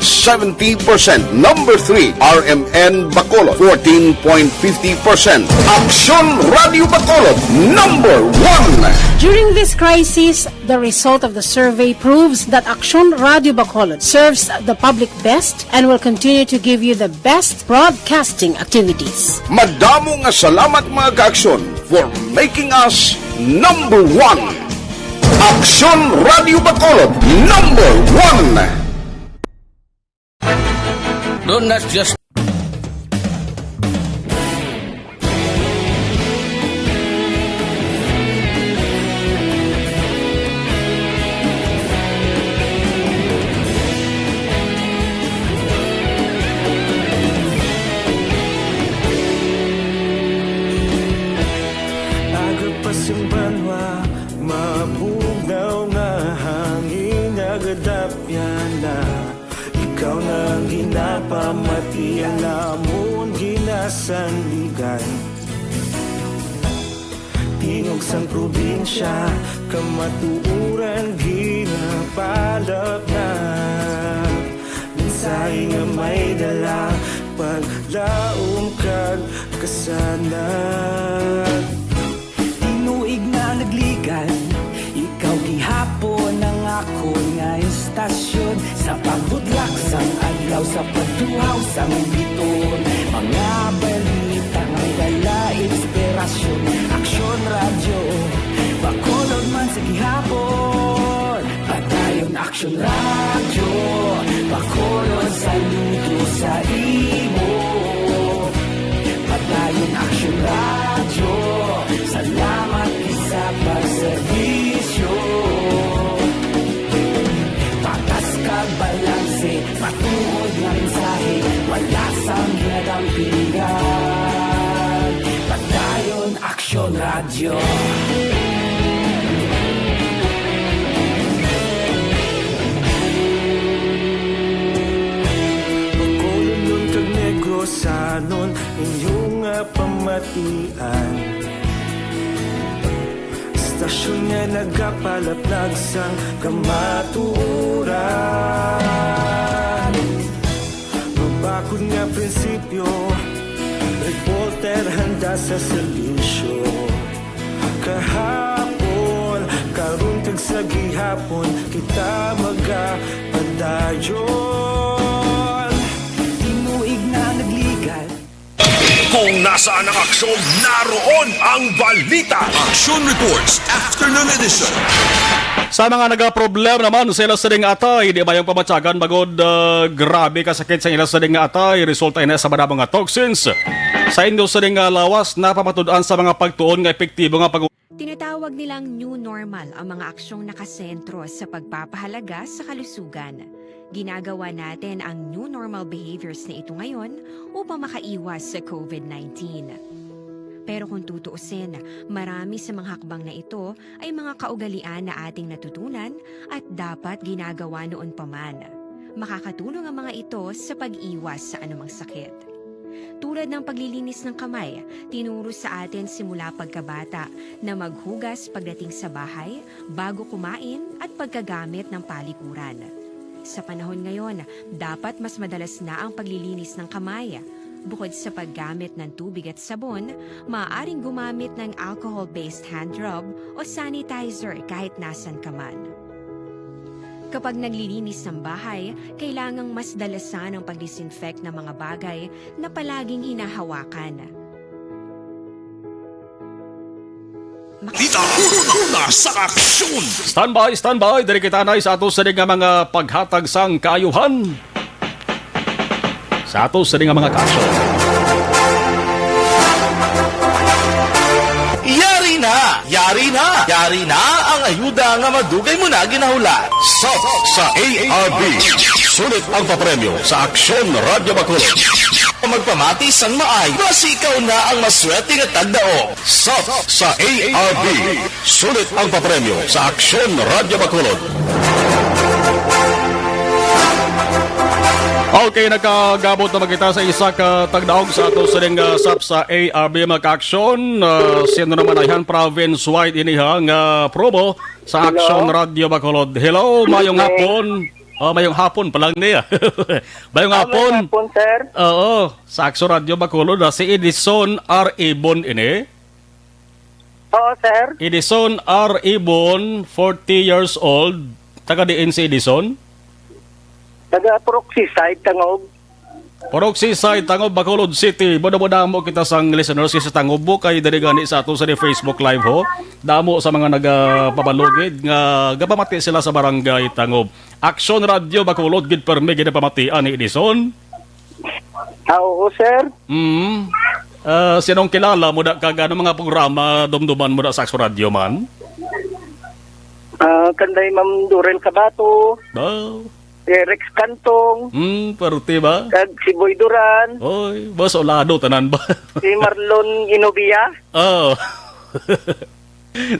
Number 3, RMN Bacolod, 14.50%. Aksyon Radio Bacolod, number 1. During this crisis, the result of the survey proves that Aksyon Radio Bacolod serves the public best and will continue to give you the best broadcasting activities. Madamo nga salamat mga kaaksyon for making us number 1. Aksyon Radio Bacolod, number 1. Do not just pamati alamon ginasandigan Tingo sang probinsya, kamatuuran ginapalap na. Minsay nga may dala, paglaom kag kasanag. Tinuig na nagligan, ikaw gihapon ang ako nga istasyon. Sa pagbudlak sang adlaw, sa pagtuhaw sang biton, mga balita nga dala inspirasyon. Aksyon radyo, Bacolod man sa gihapon. Padayon Aksyon radyo, Bacolod sa luto sa imo. Padayon Aksyon radyo, salamat sa pagserbisyo. Patas kag balanse, patuod nga mensahe, wala sang ginadampingan. Padayon Aksyon radyo. Bacolod nun kag Negrosanon, inyong pamatian. Stasyon nga nagapalaplag sang kamatuuran. Mabakod nga prinsipyo, reporter handa sa serbisyo. Kahapon, karon kag sa gihapon, kita magapadayon. Tinuig na nagligan, Kung nasaan ang aksyon, naroon ang balita. Aksyon Reports Afternoon Edition. Sa mga nagaproblem naman sa ilas sa atay, di ba yung pamatsagan bagod grabe kasakit sa ilas sa atay, resulta ina sa mga mga toxins. Sa inyo sa lawas na pamatudan sa mga pagtuon nga epektibo nga pag Tinatawag nilang new normal ang mga aksyong nakasentro sa pagpapahalaga sa kalusugan. Ginagawa natin ang new normal behaviors na ito ngayon upang makaiwas sa COVID-19. Pero kung tutuusin, marami sa mga hakbang na ito ay mga kaugalian na ating natutunan at dapat ginagawa noon pa man. Makakatulong ang mga ito sa pag-iwas sa anumang sakit. Tulad ng paglilinis ng kamay, tinuro sa atin simula pagkabata na maghugas pagdating sa bahay, bago kumain at pagkagamit ng palikuran. Sa panahon ngayon, dapat mas madalas na ang paglilinis ng kamay. Bukod sa paggamit ng tubig at sabon, maaaring gumamit ng alcohol-based hand rub o sanitizer kahit nasan ka man. Kapag naglilinis ng bahay, kailangang mas dalasan ang pag-disinfect ng mga bagay na palaging hinahawakan. Dita, una sa aksyon. Standby, dari kita na sa ato sa mga paghatag sang kaayuhan. Sa ato sa mga kaksyon. Yari na ang ayuda nga madugay mo na ginahula. Sa ARB, sulit ang papremyo sa Aksyon Radio Bacolod. Magpamati sang maay, basi ikaw na ang maswerte nga tagdaog. Sa ARB, sulit ang papremyo sa Aksyon Radio Bacolod. Okay, nakagabot na magkita sa isa ka tagdaog sa ato sa sap sa ARB mag-aksyon. Sino naman ayhan province-wide inihang promo sa Aksyon Radio Bacolod. Hello, mayong hapon. Mayong hapon pa lang niya. Mayong hapon. Mayong hapon, sir. Oo, sa Aksyon Radio Bacolod, si Edison R. Ibon ini. Oo, sir. Edison R. Ibon, 40 years old. Taga diin si Edison? Taga Proxy side, Tangob. Proxy side, Tangob, Bacolod City. Boda-boda mo kita sang listeners kasi Tangob mo kay dari gani sa ato sa Facebook Live ho. Damo sa mga nagapabalugid nga gapamati sila sa barangay Tangob. Aksyon Radio Bacolod gid permi gid pamatian ni Edison. Oo, sir. Sinong kilala mo da kag ano mga programa dumduman mo da sa Aksyon Radio man? Kanday Ma'am Durel Cabato. Rex Cantong. Parte ba? Kag si Boy Duran. Oy, boss olado tanan ba? Si Marlon Inovia. Oh.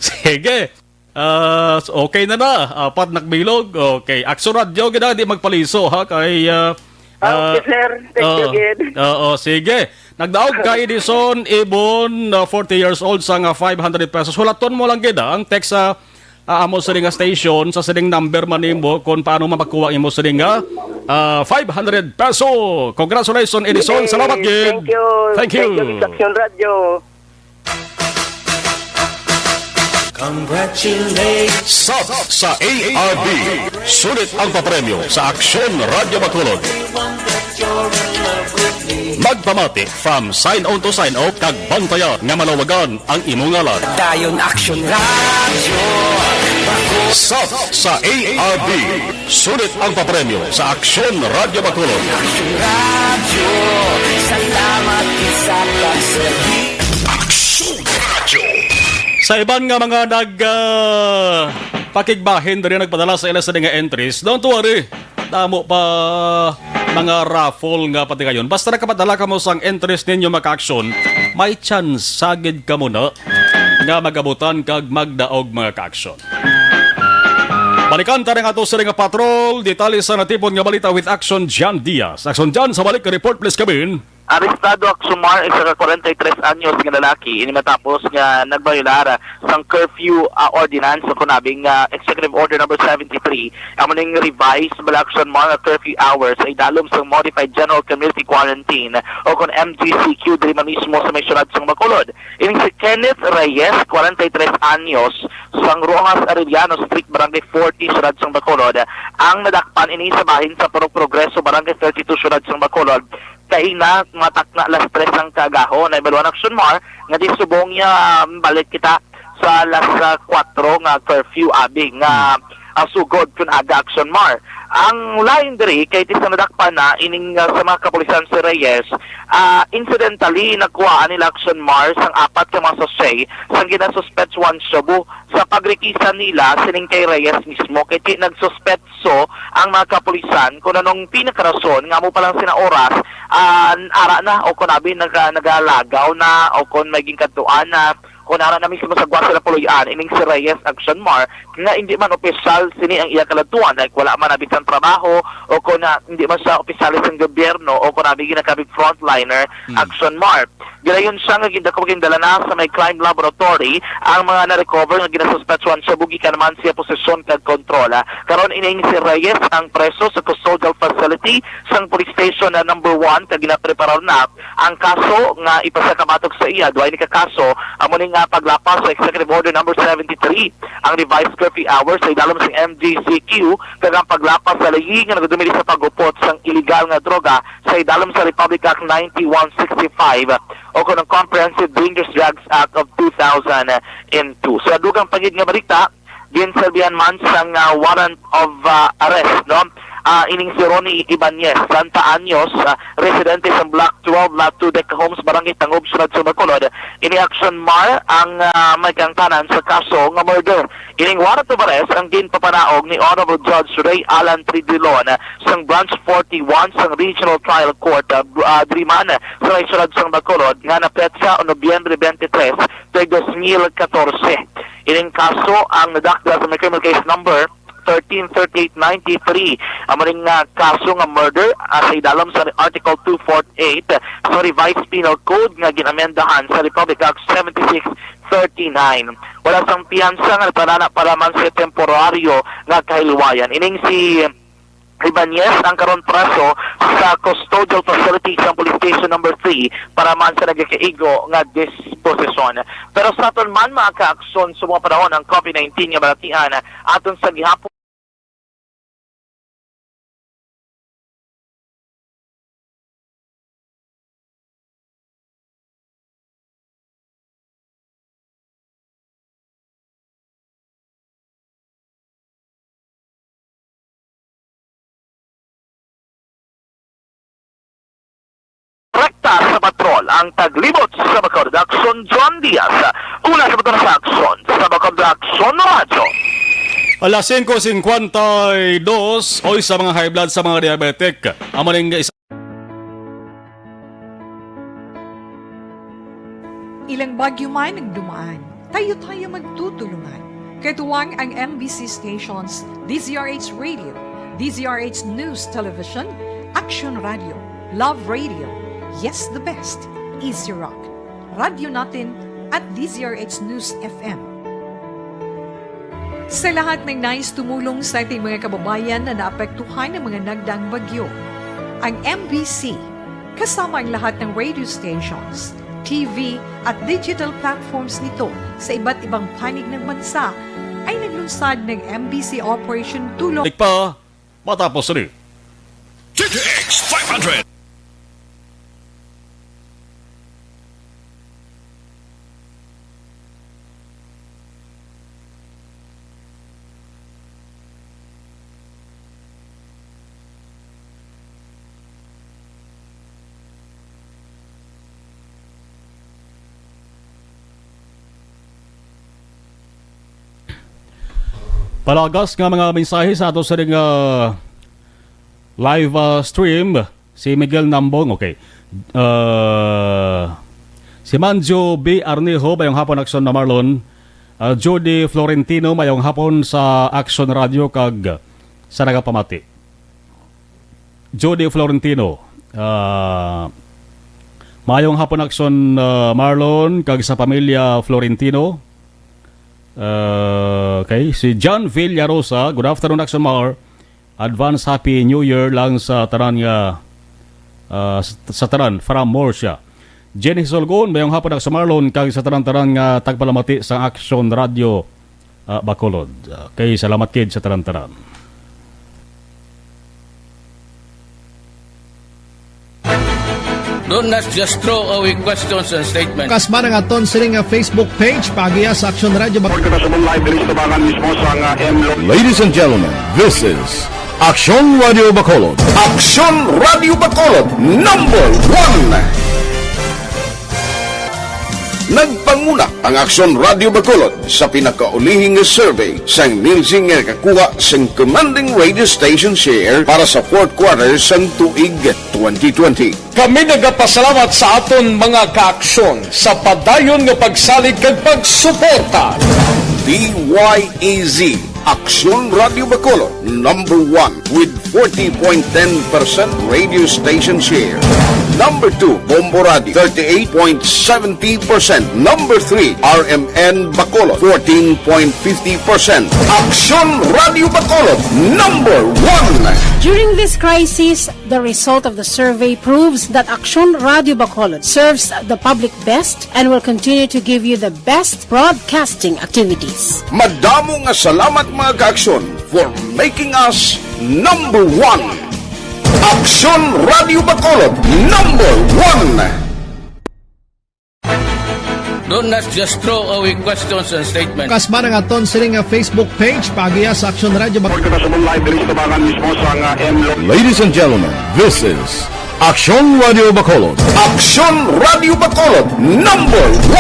Sige. Okay na. Apat nagbilog. Okay. Aksyon Radio gina di magpaliso ha kay okay, sir. Thank you again. Oo, sige. Nagdaog ka Edison Ibon 40 years old sa nga 500 pesos. Hulaton mo lang gid ang text sa amo sa nga station sa sining number man nimo kung paano mapagkuha imo sa nga 500 peso. Congratulations Edison. Salamat gid. Thank you. Thank you Aksyon Radio. Congratulations sa ARB. Sulit ang papremyo sa Aksyon Radio Bacolod. Magpamati from sign on to sign off kag bantayan nga malawagan ang imong ngalan. Dayon Aksyon Radio Sa ARB. Sulit ang papremyo sa Aksyon Radio Bacolod. Aksyon Radio, salamat sa pagserbi. Aksyon Radio. Sa iban nga mga pakigbahin rin nagpadala sa ila sa nga entries, don't worry. Damo pa mga raffle nga pati kayon. Basta nakapadala ka mo sang entries ninyo maka-aksyon, may chance sagid ka muna nga magabutan kag magdaog mga ka-aksyon. Balikan ta rin ato sa nga patrol, detalye sa natipon nga balita with Aksyon Jan Diaz. Aksyon Jan, sa balik ka report please kabin. Arestado Aksumar, isa ka 43 anyos nga lalaki, ini matapos nga nagbayulara sang curfew ordinance sa kunabing Executive Order number 73, amuning revised Balaksyon mga curfew hours ay dalom sang Modified General Community Quarantine o kung MGCQ diri man mismo sa may syudad sang Bacolod. Ini si Kenneth Reyes, 43 anyos, sang Rojas Arellano Street, Barangay 40, syudad sang Bacolod, ang nadakpan ini sa bahin sa Purok Progreso, Barangay 32, syudad sang Bacolod. Kay na matak na alas 3 ang kagahon ay baluan Aksyon Mar nga di subong niya balik kita sa alas 4 nga curfew abing nga sugod kun aga Aksyon Mar. Ang lain diri kay ti sa nadakpan na ining sa mga kapulisan si Reyes, incidentally nakuha nila Aksyon Mar sang 4 ka mga sosay sang ginasuspetsuan Shabu sa pagrikisan nila sining kay Reyes mismo kay ti nagsuspetso ang mga kapulisan kung anong pinakarason nga mo palang sina oras ara na o kung abi nagalagaw na o kung maging katuan na kung nara na mismo sa gwasa na puloyan ining si Reyes Aksyon Mar nga hindi man opisyal sini ang iya kalatuan like wala man nabisan trabaho o kung na hindi man siya opisyalis ng gobyerno o kung nabi ginakabig frontliner Aksyon Mar. Gilayon siya nga gindakong dala na sa may crime laboratory ang mga na-recover nga ginasuspetsuan siya bugi ka naman siya posisyon kag kontrola. Karon ining si Reyes ang preso sa custodial facility sang police station na number 1 kag ginapreparar na ang kaso nga ipasakabatok sa iya duay ni kakaso amo ning paglapas sa Executive Order number 73 ang revised curfew hours ay dalom sa MGCQ kag ang paglapas sa layi nga nagadumili sa pagupot sang illegal nga droga sa dalom sa Republic Act 9165 o kung ang Comprehensive Dangerous Drugs Act of 2002. Sa dugang pagid nga balita, ginserbihan man sang warrant of arrest, no? Ining si Ronnie Ibanez, Santa Anyos, residente sa Block 12, Lot 2, Deca Homes, Barangay Tangob, Sunod sa Bacolod. Ini Aksyon Mar ang may kangtanan sa kaso nga murder. Ining warrant of arrest ang ginpapanaog ni Honorable Judge Ray Alan Tridilon sang Branch 41 sang Regional Trial Court Driman sa may Sunod sa Bacolod nga napetsa o Nobyembre 23, 2014. Ining kaso ang nadakda sa may criminal case number 133893 amaring kaso nga murder sa idalom sa Article 248 sa Revised Penal Code nga ginamendahan sa Republic Act 7639. Wala sang piyansa nga nagpanana para man sa temporaryo nga kahilwayan. Ining si Ibanez ang karon preso sa custodial facility sa police station number 3 para man sa nagkaigo nga disposisyon. Pero sa aton man mga ka-aksyon sa mga panahon ng COVID-19 nga balatian aton sa gihapon sa patrol ang taglibot sa Bacolod Aksyon John Diaz. Una sa patrol sa Aksyon sa Bacolod Aksyon Radio. Alas 5:52 oy sa mga high blood sa mga diabetic. Amaling isa Ilang bagyo man ang dumaan, tayo magtutulungan. Katuwang ang MBC stations, DZRH Radio, DZRH News Television, Aksyon Radio, Love Radio, Yes the Best, Easy Rock, Radyo Natin at DZRH News FM. Sa lahat ng nais tumulong sa ating mga kababayan na naapektuhan ng mga nagdaang bagyo, ang MBC, kasama ang lahat ng radio stations, TV at digital platforms nito sa iba't ibang panig ng bansa, ay naglunsad ng MBC Operation Tulong. Pa, matapos rin. TTX 500. Palagas nga mga mensahe sa ato sa ring live stream si Miguel Nambong. Okay. Si Manjo B. Arnejo mayong hapon Aksyon na Marlon. Jody Florentino mayong hapon sa Aksyon Radio kag sa nagapamati. Jody Florentino mayong hapon Aksyon Marlon kag sa pamilya Florentino. Okay, si John Villarosa, good afternoon Aksyon Mar. Advance Happy New Year lang sa tanan nga sa tanan from Morsha. Jenny Solgon, mayong hapon Aksyon Marlon kag sa tanan-tanan nga tagpalamati sa Aksyon Radio Bacolod. Okay, salamat kid sa tanan-tanan. Do not just throw away questions and statements. Kasma ng aton siling Facebook page pagiya sa Aksyon Radio Bacolod. Ladies and gentlemen, this is Aksyon Radio Bacolod. Aksyon Radio Bacolod number 1. Nagpanguna ang Aksyon Radio Bacolod sa pinakaulihing survey sang nilsing nga kakuha sang commanding radio station share para sa fourth quarter sang tuig 2020. Kami nagapasalamat sa aton mga kaaksyon sa padayon nga pagsalig kag pagsuporta. DYEZ Aksyon Radio Bacolod number 1 with 40.10% radio station share. Number 2, Bombo Radio, 38.70%. Number 3, RMN Bacolod, 14.50%. Aksyon Radio Bacolod, number 1. During this crisis, the result of the survey proves that Aksyon Radio Bacolod serves the public best and will continue to give you the best broadcasting activities. Madamo nga salamat mga kaaksyon for making us number 1. Aksyon Radio Bacolod number 1. Do not just throw away questions and statements. Kasma ng aton siling Facebook page pagiya sa Aksyon Radio Bacolod. Ladies and gentlemen, this is Aksyon Radio Bacolod. Aksyon Radio Bacolod number 1.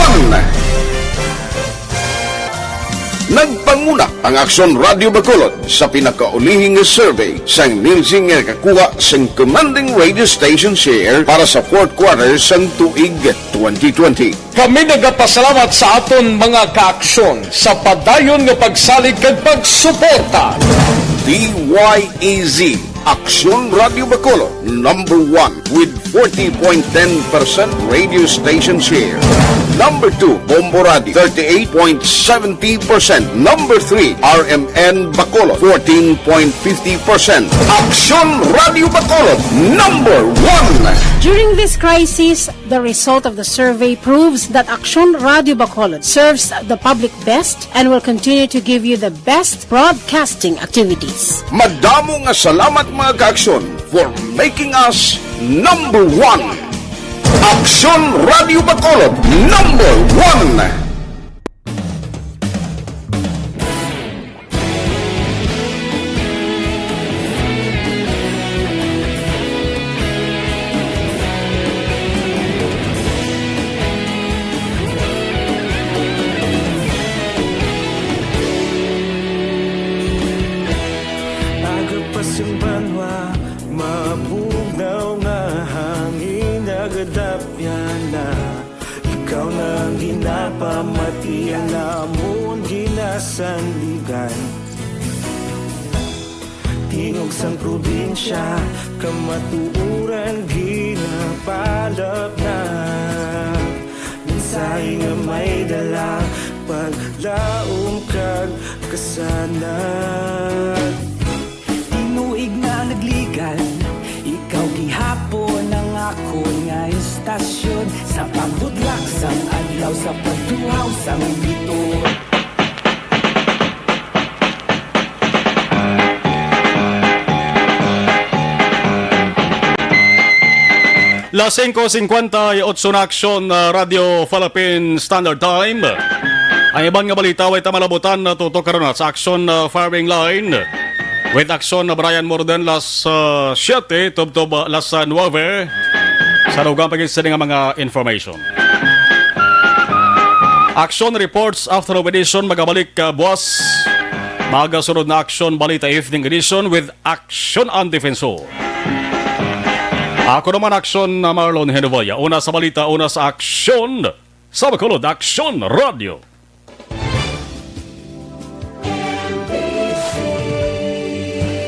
Nagpanguna ang Aksyon Radio Bacolod sa pinakaulihing survey sang nilsing nga kakuha sang commanding radio station share para sa fourth quarter sang tuig 2020. Kami nagapasalamat sa aton mga kaaksyon sa padayon nga pagsalig kag pagsuporta. DYEZ Aksyon Radio Bacolod number 1 with 40.10% radio station share. Number 2, Bombo Radio, 38.70%. Number 3, RMN Bacolod, 14.50%. Aksyon Radio Bacolod, number 1. During this crisis, the result of the survey proves that Aksyon Radio Bacolod serves the public best and will continue to give you the best broadcasting activities. Madamo nga salamat mga kaaksyon for making us number 1. Aksyon Radio Bacolod number 1. Pamatian namon ginasandigan tingog sang probinsya kamatuuran ginapalap na Say nga may dala paglaom kag kasanan. Tinuig na nagligan, ikaw gihapon ang ako nga istasyon. Sa pagbutlak sang adlaw, sa pagtuhaw sang biton. Las 5:58 na Aksyon Radio Philippine Standard Time. Ang ibang nga balita ay tamalabutan na tutok karon sa Aksyon Firing Line. With Aksyon Brian Morden las 7 tubtob las 9 sa lugang pagkisining nga mga information. Aksyon Reports Afternoon Edition magabalik buwas. Magasunod na Aksyon Balita Evening Edition with Aksyon ang Defensor. Ako naman Aksyon Marlon Genovea. Una sa balita, una sa Aksyon. Sa Bacolod, Aksyon Radio.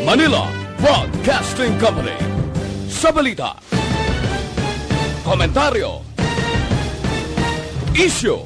Manila Broadcasting Company. Sa balita, komentaryo, issue,